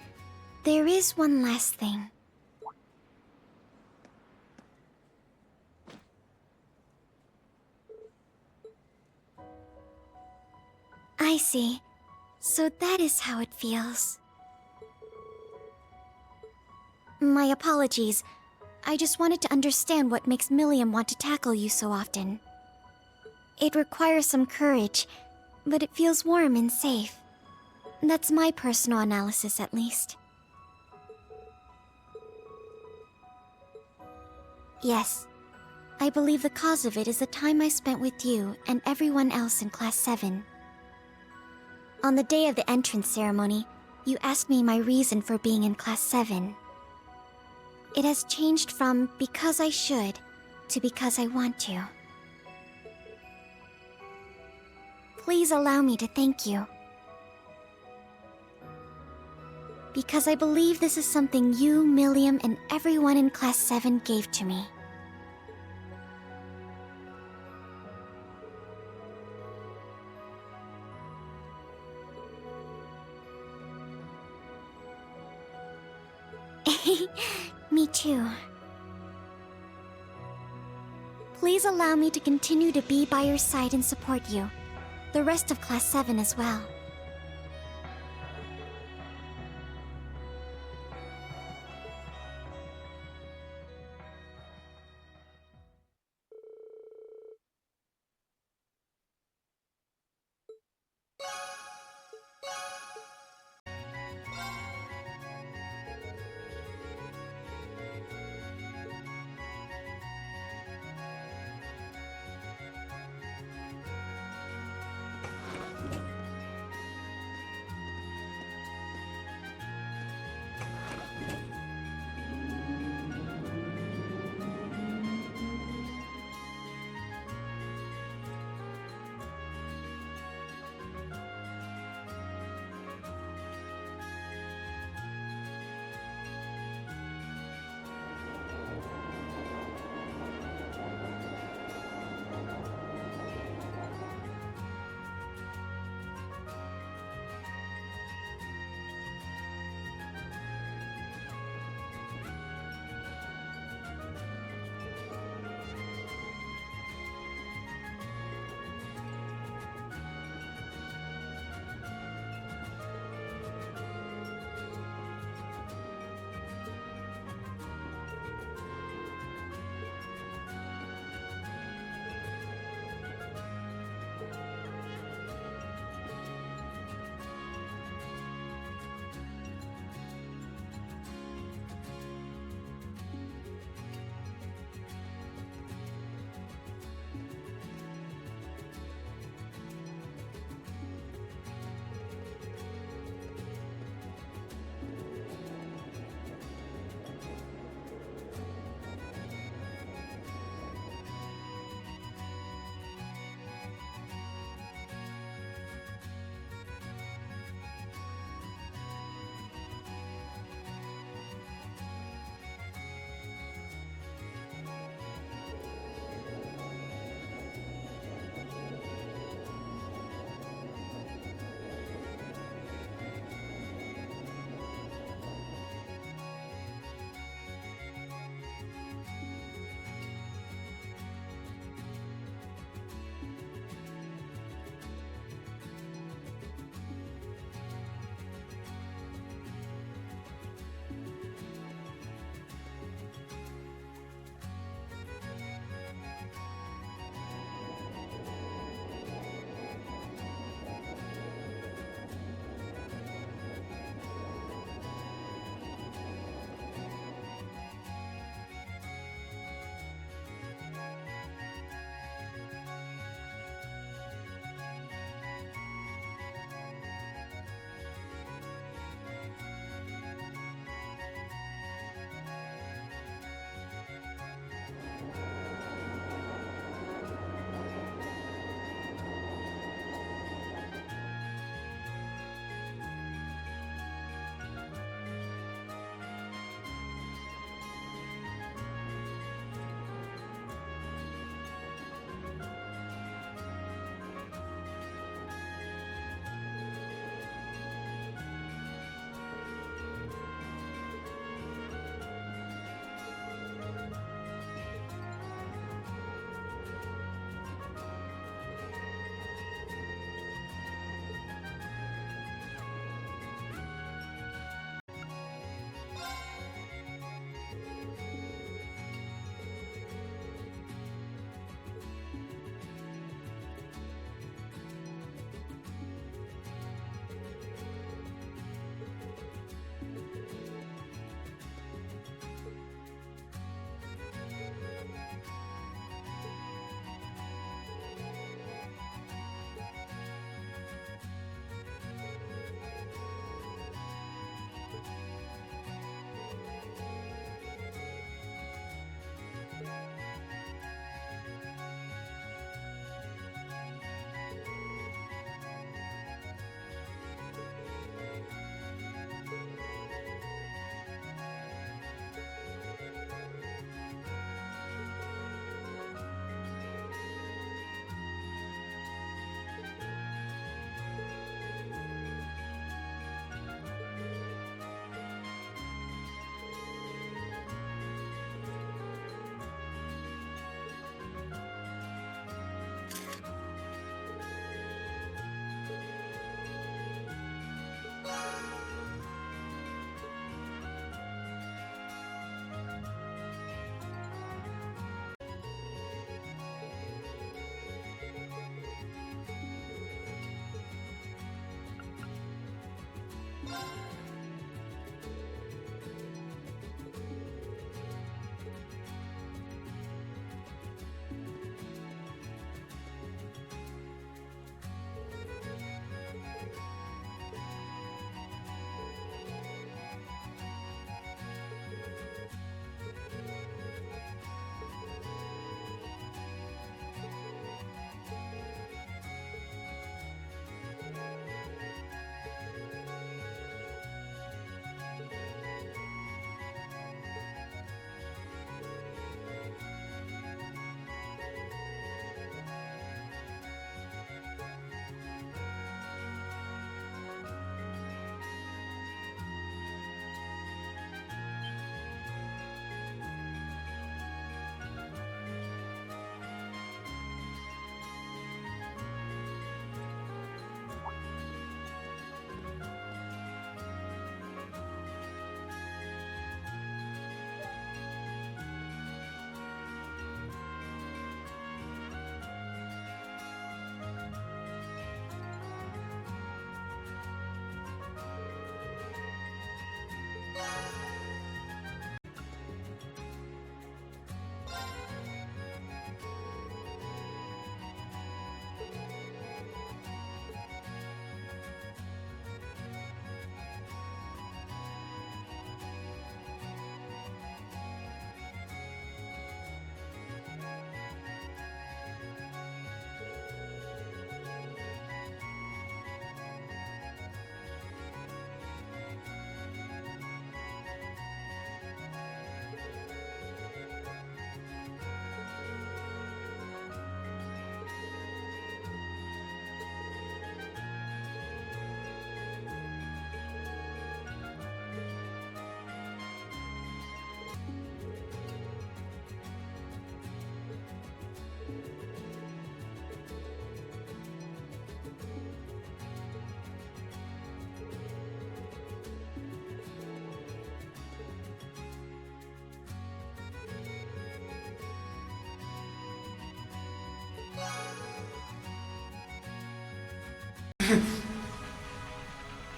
there is one last thing. I see. So that is how it feels. My apologies. I just wanted to understand what makes Milliam want to tackle you so often. It requires some courage, but it feels warm and safe. That's my personal analysis, at least. Yes, I believe the cause of it is the time I spent with you and everyone else in Class 7. On the day of the entrance ceremony, you asked me my reason for being in Class 7. It has changed from because I should to because I want to. Please allow me to thank you. Because I believe this is something you, Milliam, and everyone in Class 7 gave to me. Me too. Please allow me to continue to be by your side and support you. The rest of Class 7 as well.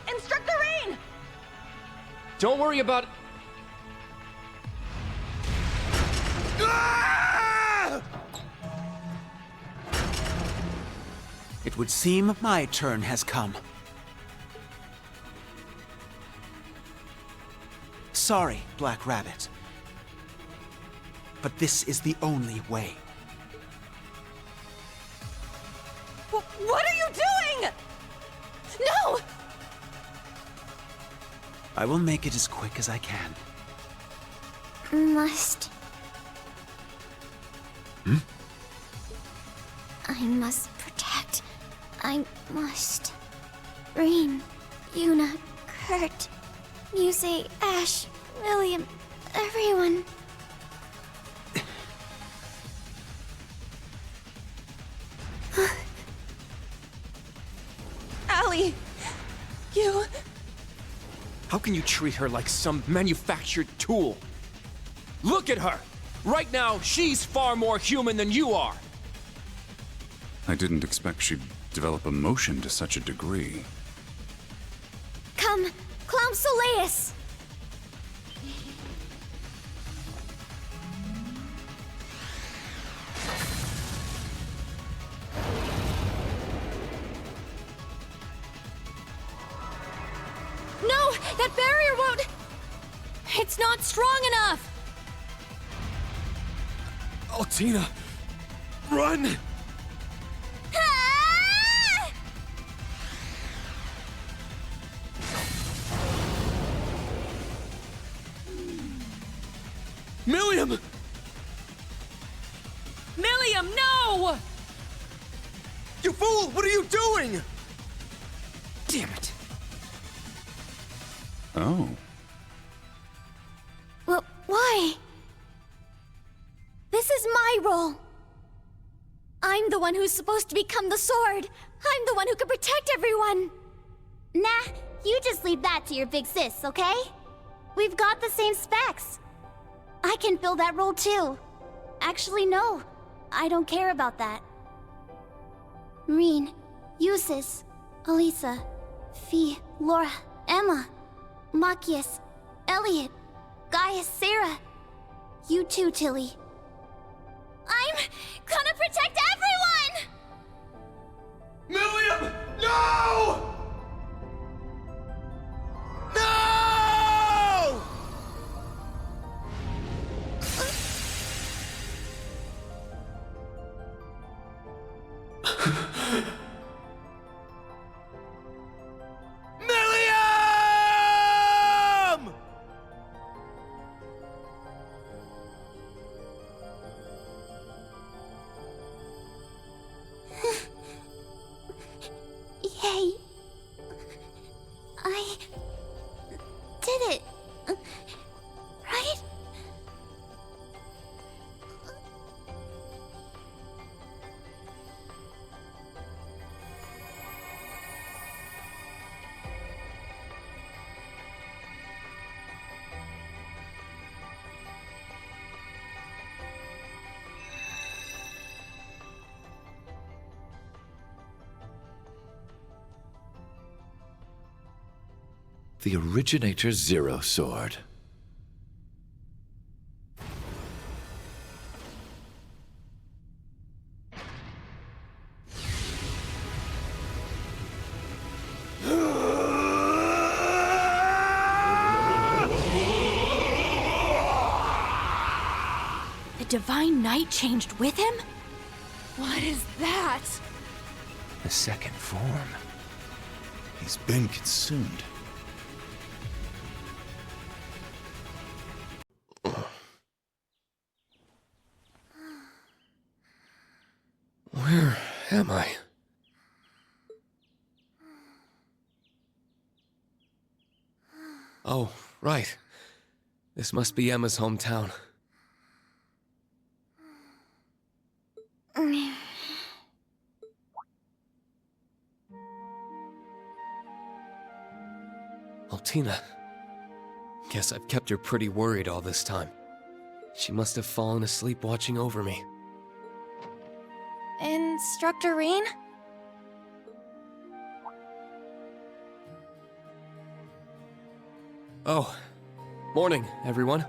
Instructor Rain! Don't worry about... It would seem my turn has come. Sorry, Black Rabbit. But this is the only way. What are you doing? No! I will make it as quick as I can. Must. Hmm? I must protect. I must. Rain, Yuna, Kurt, Muse, Ash, William, everyone. Allie! You... How can you treat her like some manufactured tool? Look at her! Right now, she's far more human than you are! I didn't expect she'd develop emotion to such a degree. Come, Clown Soleus! No! That barrier won't... It's not strong enough! Altina! Run! Milliam! Milliam, no! You fool! What are you doing? Damn it. Oh. Well, why? This is my role. I'm the one who's supposed to become the sword. I'm the one who can protect everyone. Nah, you just leave that to your big sis, okay? We've got the same specs. I can fill that role too. Actually, no. I don't care about that. Marine, Eustace, Elisa, Fee, Laura, Emma, Machias, Elliot, Gaius, Sarah. You too, Tilly. I'm gonna protect everyone! Milliam! No! No! Milliam! Yay. I did it. Right? The Originator Zero Sword. The Divine Knight changed with him? What is that? The second form. He's been consumed. Where am I? Oh, right. This must be Emma's hometown. Altina. Guess I've kept her pretty worried all this time. She must have fallen asleep watching over me. Instructor Rain? Oh, morning, everyone.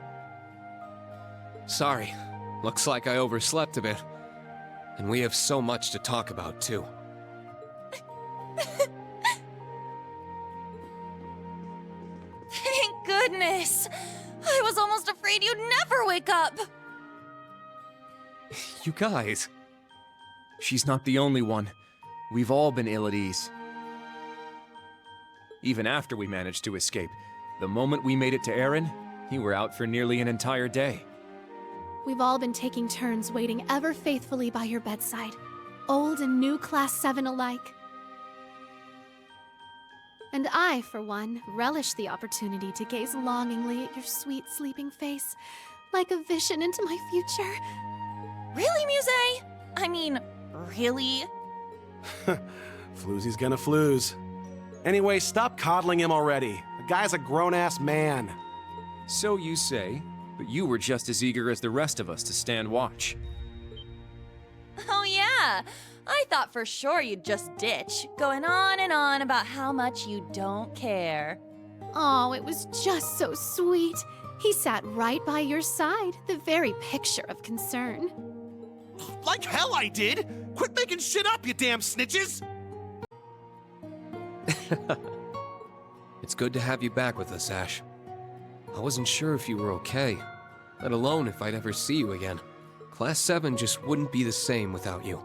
Sorry, looks like I overslept a bit. And we have so much to talk about, too. Thank goodness! I was almost afraid you'd never wake up! You guys. She's not the only one. We've all been ill at ease. Even after we managed to escape, the moment we made it to Erin, you were out for nearly an entire day. We've all been taking turns waiting ever faithfully by your bedside, old and new Class 7 alike. And I, for one, relish the opportunity to gaze longingly at your sweet sleeping face, like a vision into my future. Really, Muse? I mean, really? Floozy's gonna flooze. Anyway, stop coddling him already. The guy's a grown-ass man. So you say, but you were just as eager as the rest of us to stand watch. Oh yeah! I thought for sure you'd just ditch, going on and on about how much you don't care. Oh, it was just so sweet. He sat right by your side, the very picture of concern. Like hell I did! Quit making shit up, you damn snitches! It's good to have you back with us, Ash. I wasn't sure if you were okay, let alone if I'd ever see you again. Class 7 just wouldn't be the same without you.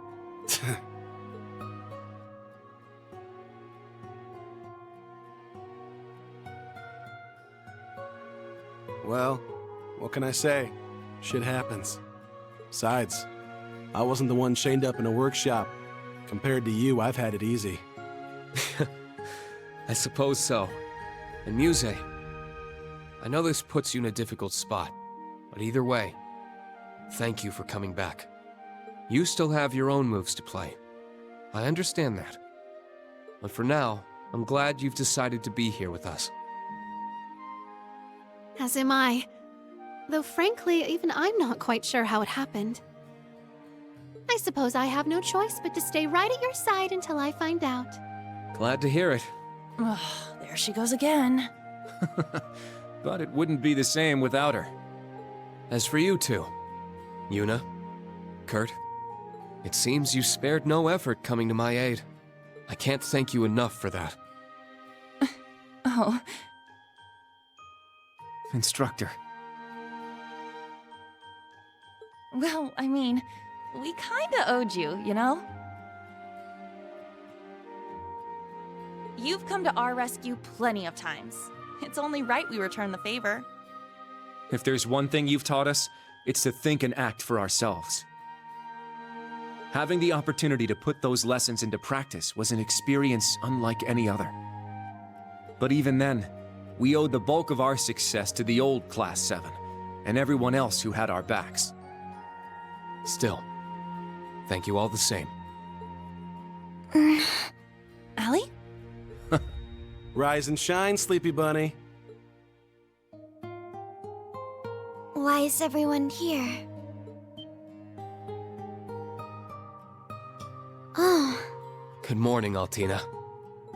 Well, what can I say? Shit happens. Besides, I wasn't the one chained up in a workshop. Compared to you, I've had it easy. I suppose so. And Muse, I know this puts you in a difficult spot, but either way, thank you for coming back. You still have your own moves to play. I understand that. But for now, I'm glad you've decided to be here with us. As am I. Though frankly, even I'm not quite sure how it happened. I suppose I have no choice but to stay right at your side until I find out. Glad to hear it. Ugh, there she goes again. But it wouldn't be the same without her. As for you two, Yuna, Kurt, it seems you spared no effort coming to my aid. I can't thank you enough for that. Oh. Instructor. Well, I mean, we kinda owed you, you know? You've come to our rescue plenty of times. It's only right we return the favor. If there's one thing you've taught us, it's to think and act for ourselves. Having the opportunity to put those lessons into practice was an experience unlike any other. But even then, we owed the bulk of our success to the old Class 7, and everyone else who had our backs. Still, thank you all the same. Allie? Rise and shine, Sleepy Bunny. Why is everyone here? Oh. Good morning, Altina.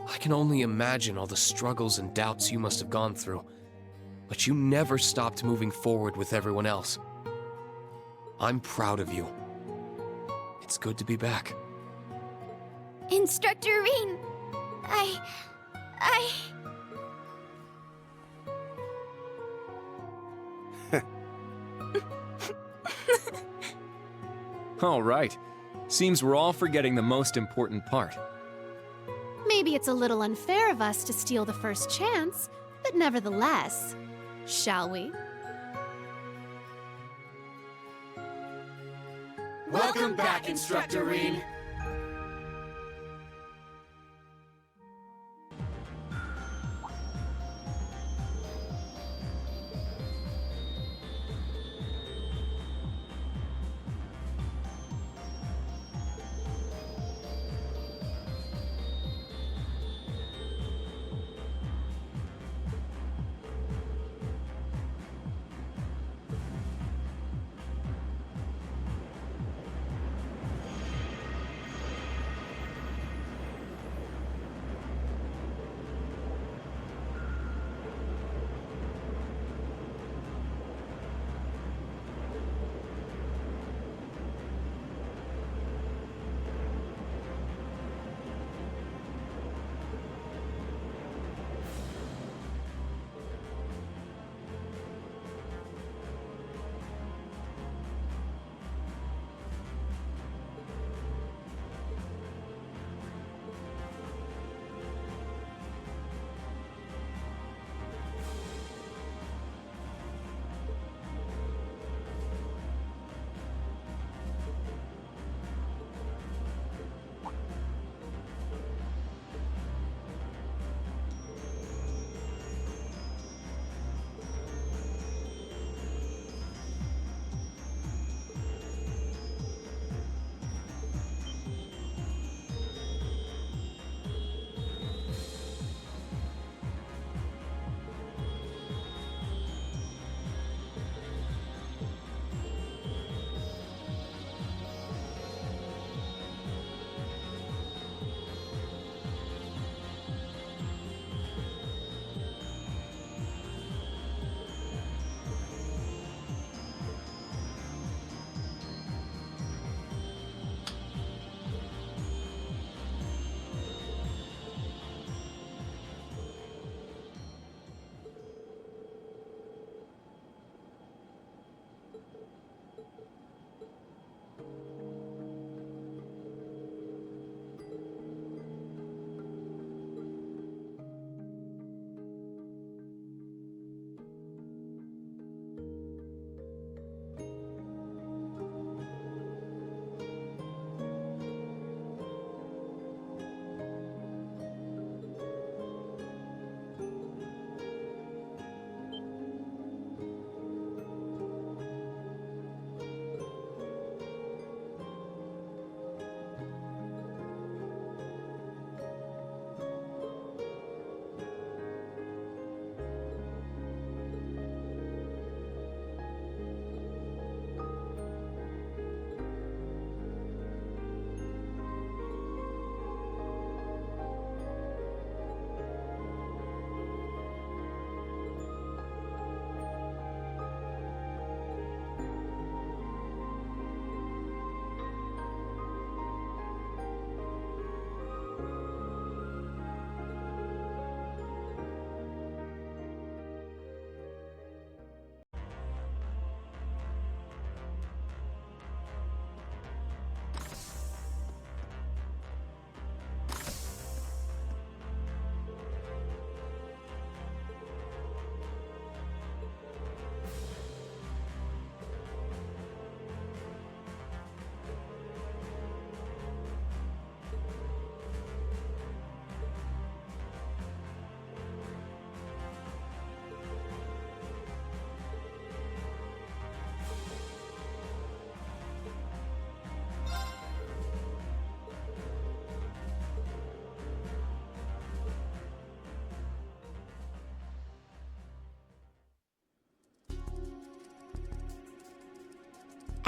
I can only imagine all the struggles and doubts you must have gone through, but you never stopped moving forward with everyone else. I'm proud of you. It's good to be back. Instructor Rean, All right. Seems we're all forgetting the most important part. Maybe it's a little unfair of us to steal the first chance, but nevertheless, shall we? Welcome back, Instructor Rean.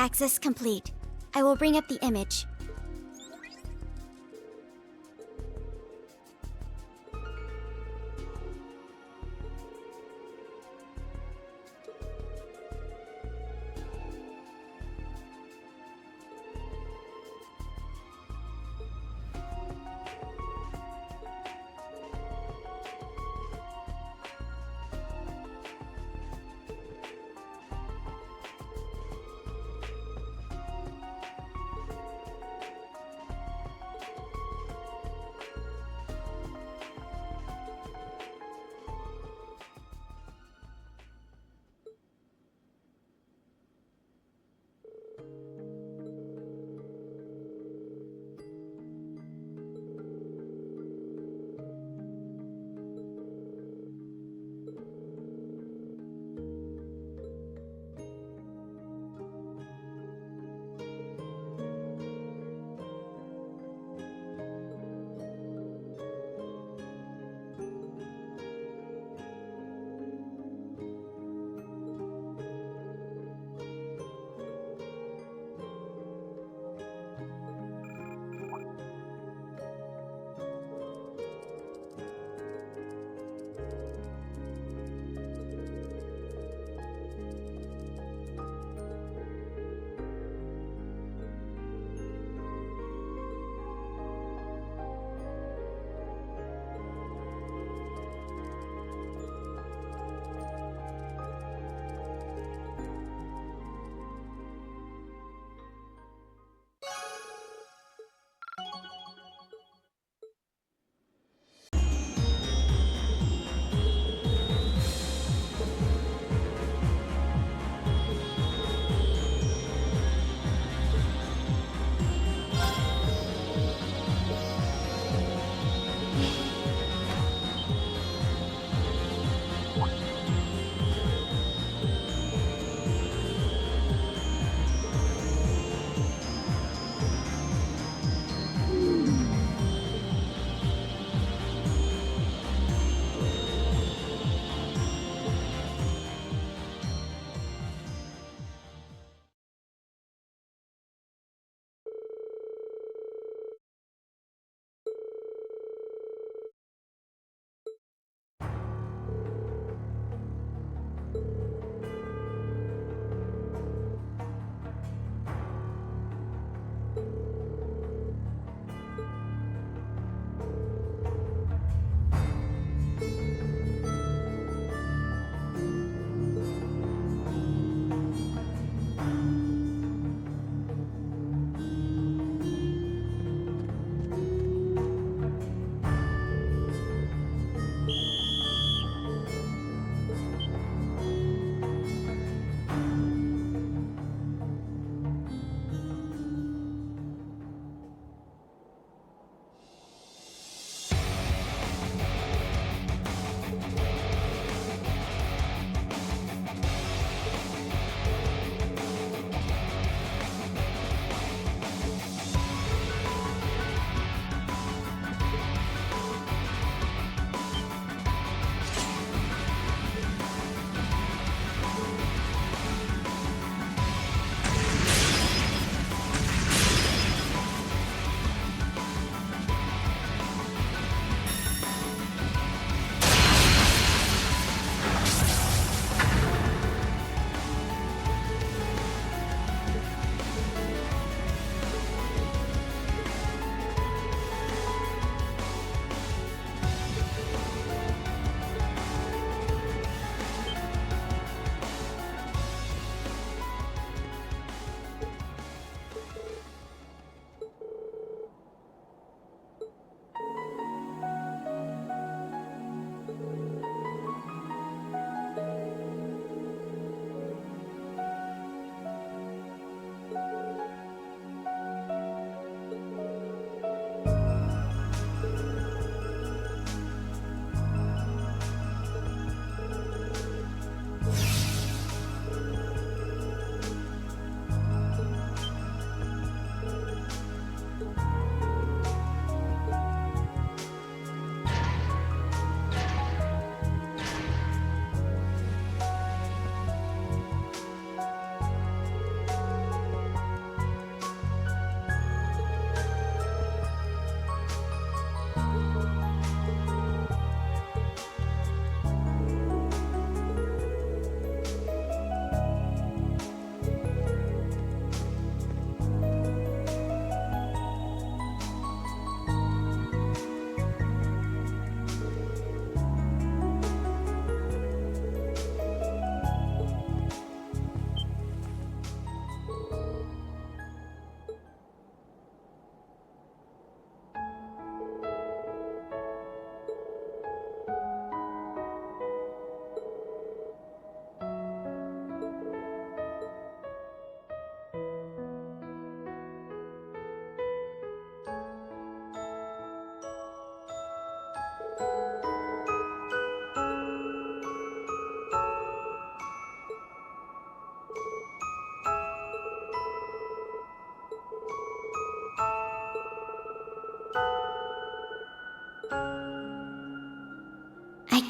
Access complete. I will bring up the image.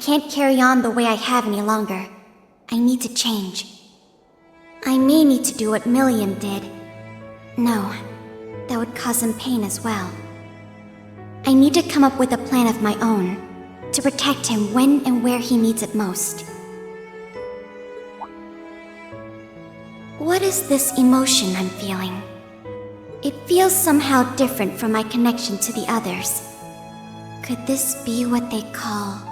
can't carry on the way I have any longer. I need to change. I may need to do what Milliam did. No, that would cause him pain as well. I need to come up with a plan of my own, to protect him when and where he needs it most. What is this emotion I'm feeling? It feels somehow different from my connection to the others. Could this be what they call...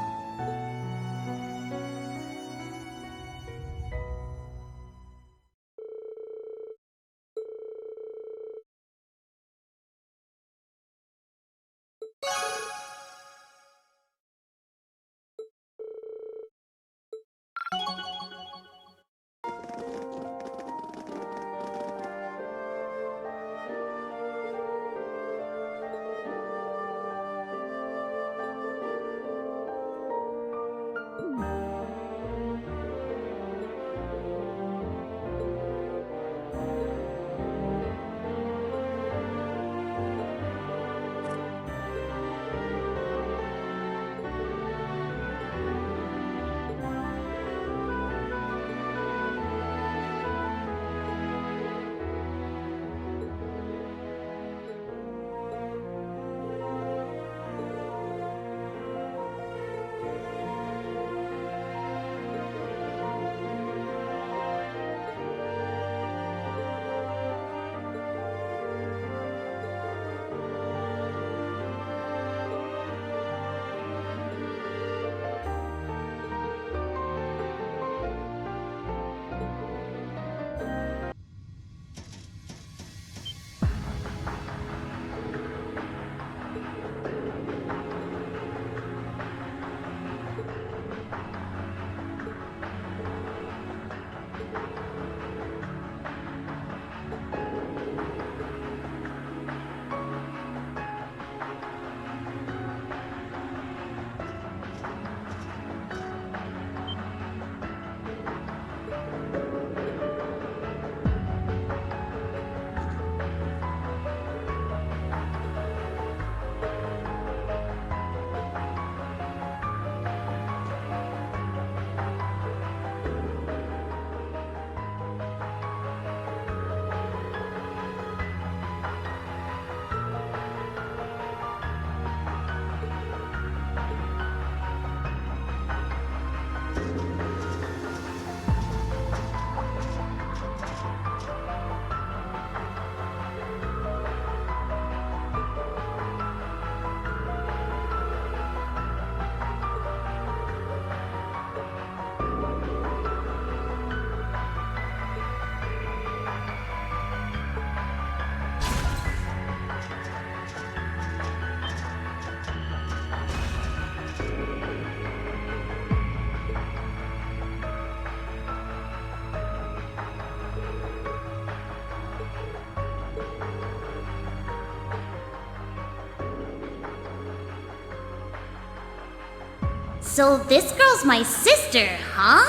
So this girl's my sister, huh?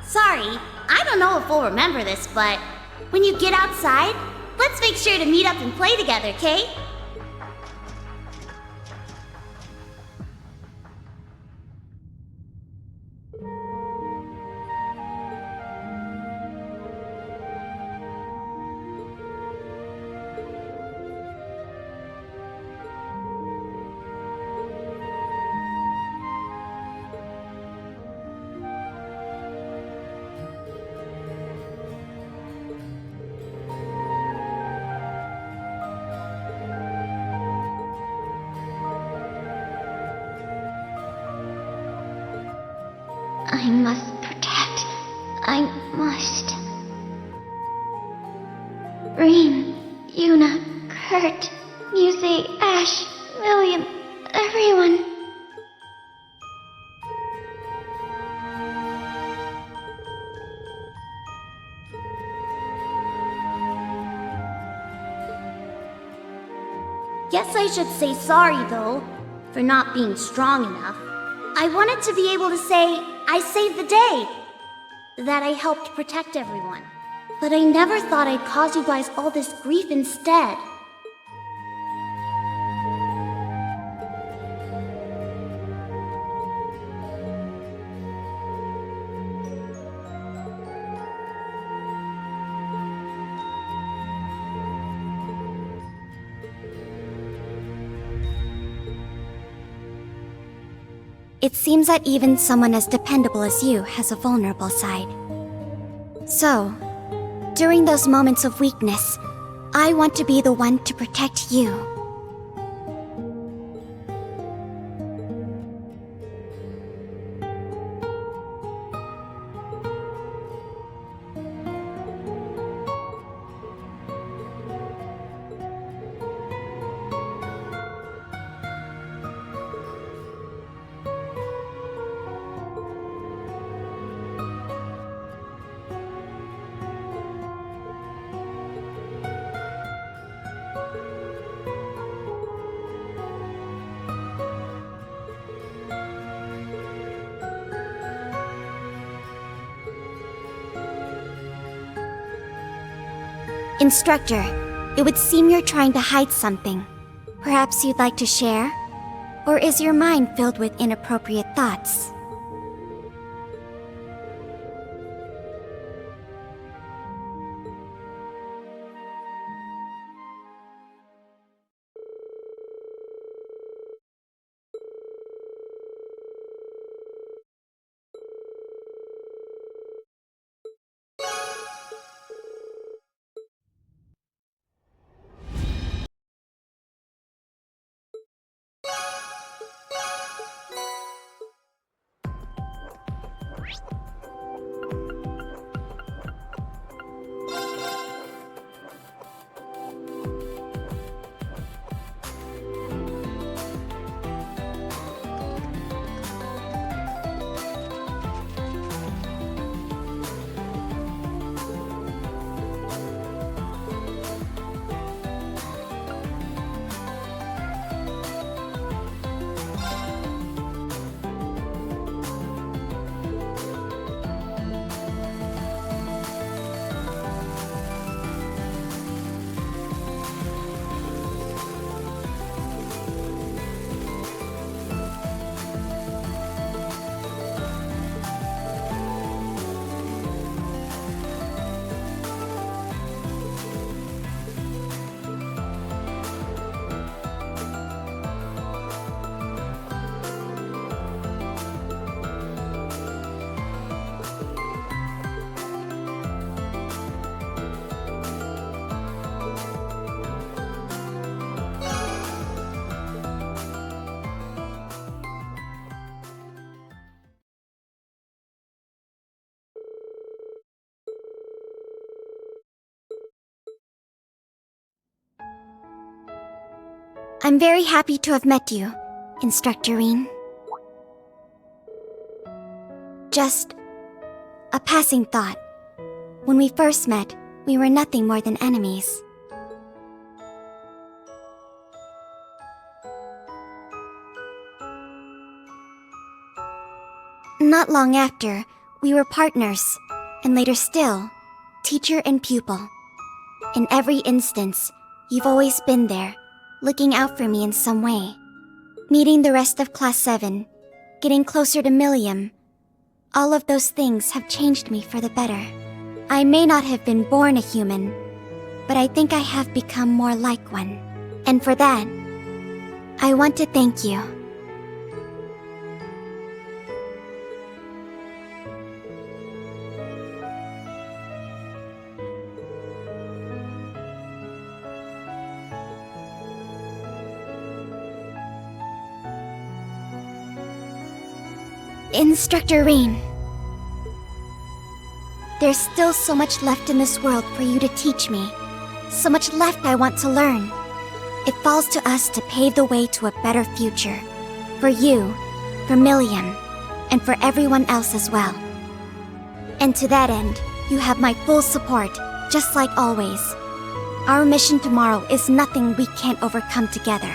Sorry, I don't know if we'll remember this, but when you get outside, let's make sure to meet up and play together, okay? I must protect. I must. Rean, Yuna, Kurt, Muse, Ash, William, everyone. Guess I should say sorry, though, for not being strong enough. I wanted to be able to say, I saved the day, that I helped protect everyone. But I never thought I'd cause you guys all this grief instead. It seems that even someone as dependable as you has a vulnerable side. So, during those moments of weakness, I want to be the one to protect you. Instructor, it would seem you're trying to hide something. Perhaps you'd like to share? Or is your mind filled with inappropriate thoughts? I'm very happy to have met you, Instructor Reen. Just a passing thought. When we first met, we were nothing more than enemies. Not long after, we were partners, and later still, teacher and pupil. In every instance, you've always been there, looking out for me in some way. Meeting the rest of Class 7, getting closer to Millium, all of those things have changed me for the better. I may not have been born a human, but I think I have become more like one. And for that, I want to thank you. Instructor Reen, there's still so much left in this world for you to teach me. So much left I want to learn. It falls to us to pave the way to a better future. For you, for Millium, and for everyone else as well. And to that end, you have my full support, just like always. Our mission tomorrow is nothing we can't overcome together.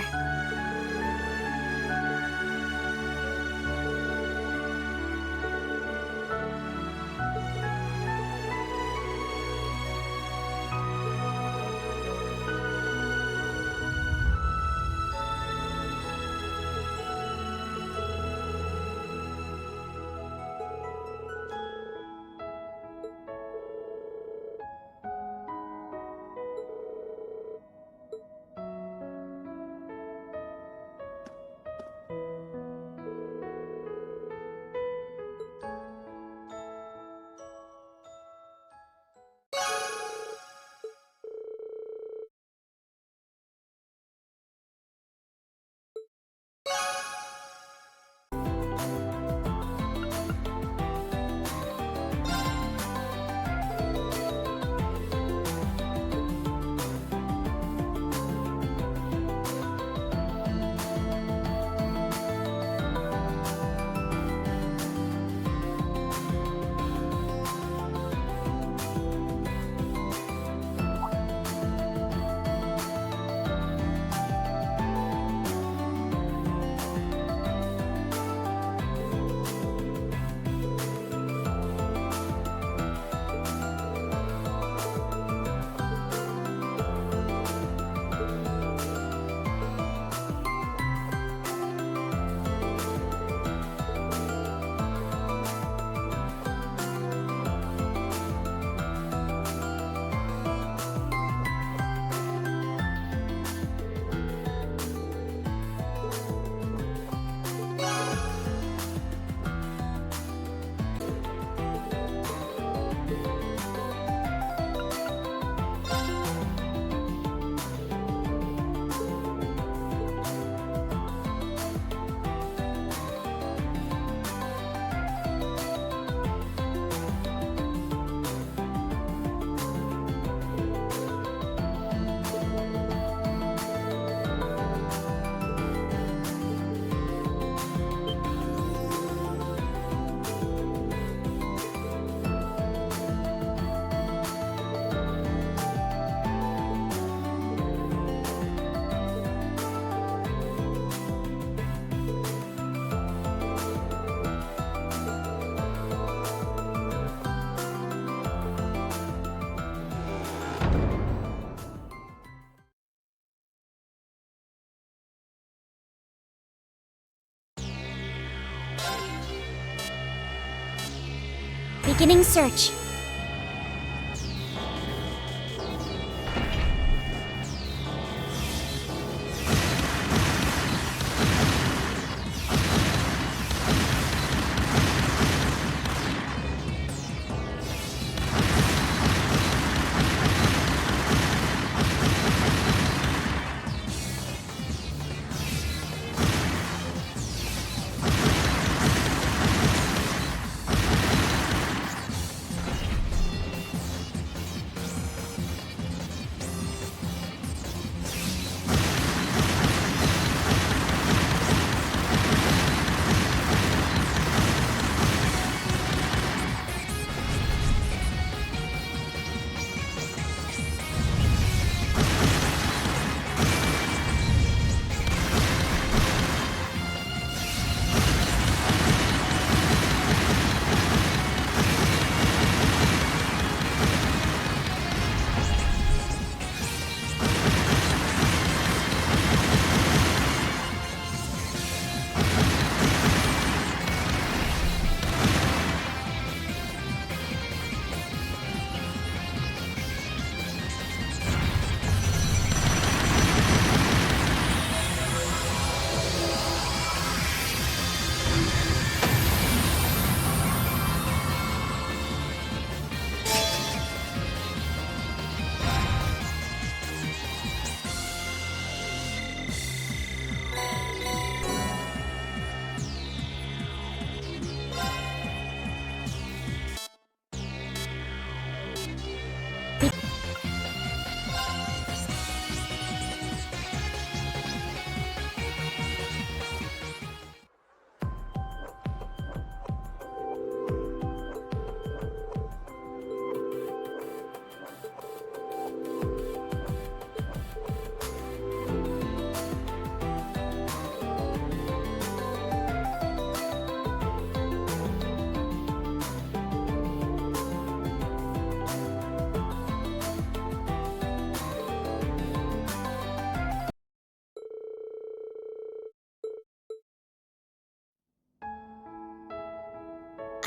Beginning search.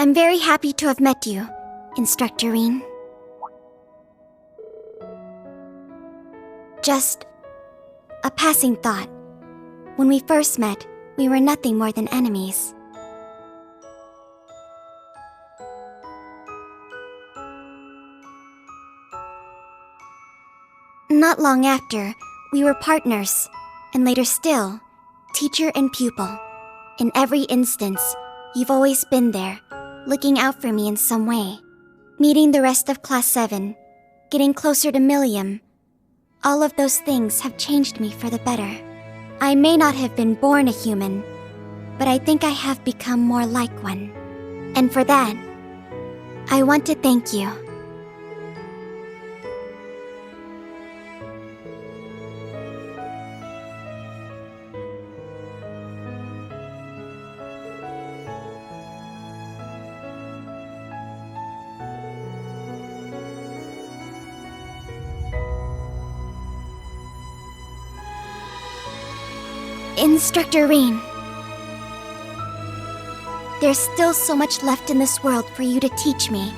I'm very happy to have met you, Instructor Reen. Just a passing thought. When we first met, we were nothing more than enemies. Not long after, we were partners, and later still, teacher and pupil. In every instance, you've always been there, looking out for me in some way. Meeting the rest of Class 7, getting closer to Millium, all of those things have changed me for the better. I may not have been born a human, but I think I have become more like one. And for that, I want to thank you. Instructor Reen, there's still so much left in this world for you to teach me.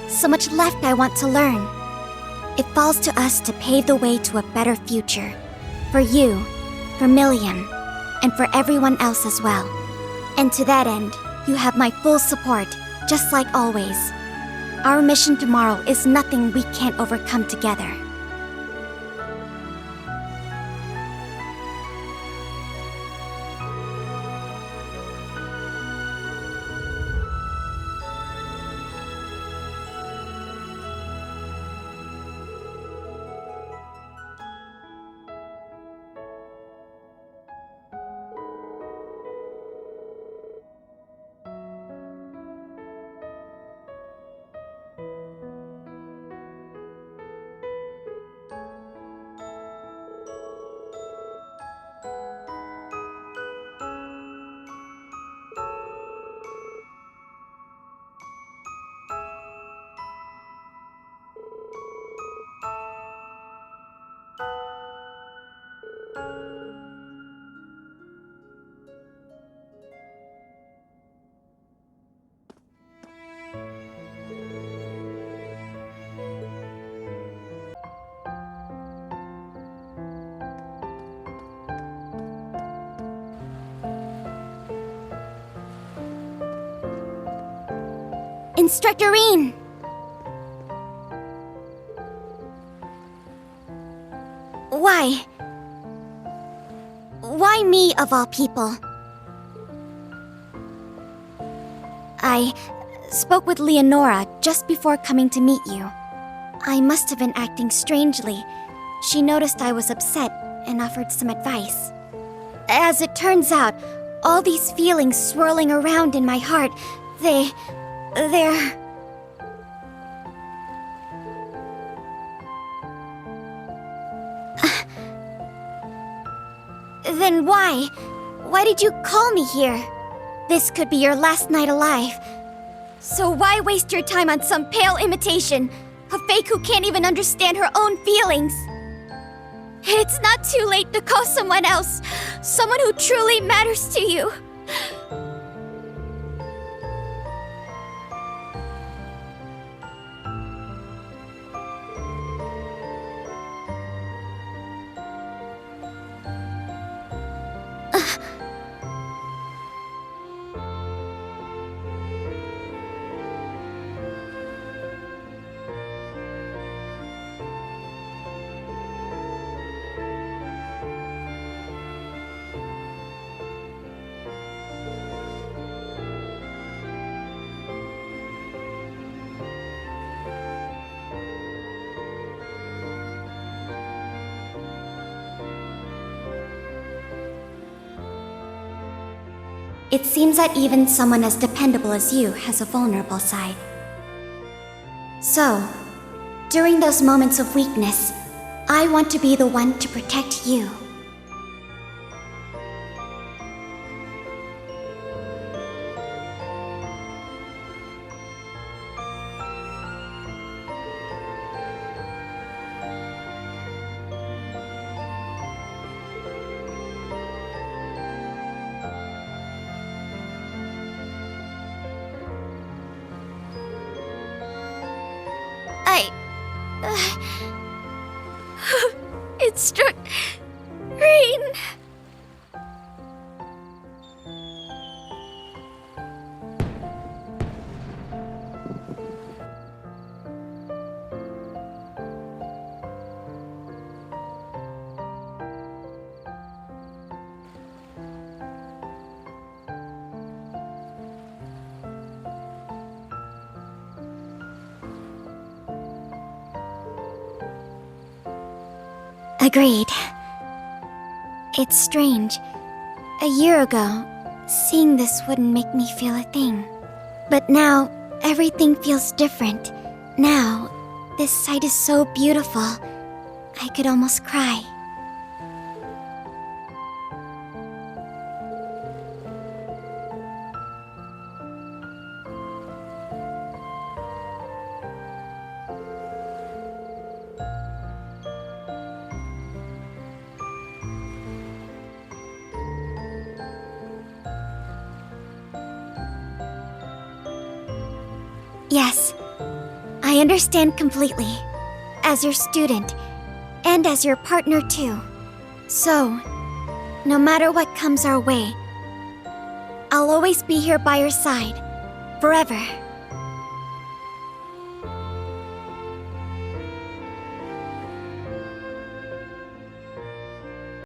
So much left I want to learn. It falls to us to pave the way to a better future. For you, for Millium, and for everyone else as well. And to that end, you have my full support, just like always. Our mission tomorrow is nothing we can't overcome together. Instructor Reen! Why? Why me, of all people? I spoke with Leonora just before coming to meet you. I must have been acting strangely. She noticed I was upset and offered some advice. As it turns out, all these feelings swirling around in my heart, they're... Then why? Why did you call me here? This could be your last night alive. So why waste your time on some pale imitation? A fake who can't even understand her own feelings. It's not too late to call someone else. Someone who truly matters to you. It seems that even someone as dependable as you has a vulnerable side. So, during those moments of weakness, I want to be the one to protect you. Instructor Reen. Agreed. It's strange. A year ago, seeing this wouldn't make me feel a thing. But now, everything feels different. Now, this sight is so beautiful, I could almost cry. Yes, I understand completely. As your student, and as your partner too. So, no matter what comes our way, I'll always be here by your side, forever.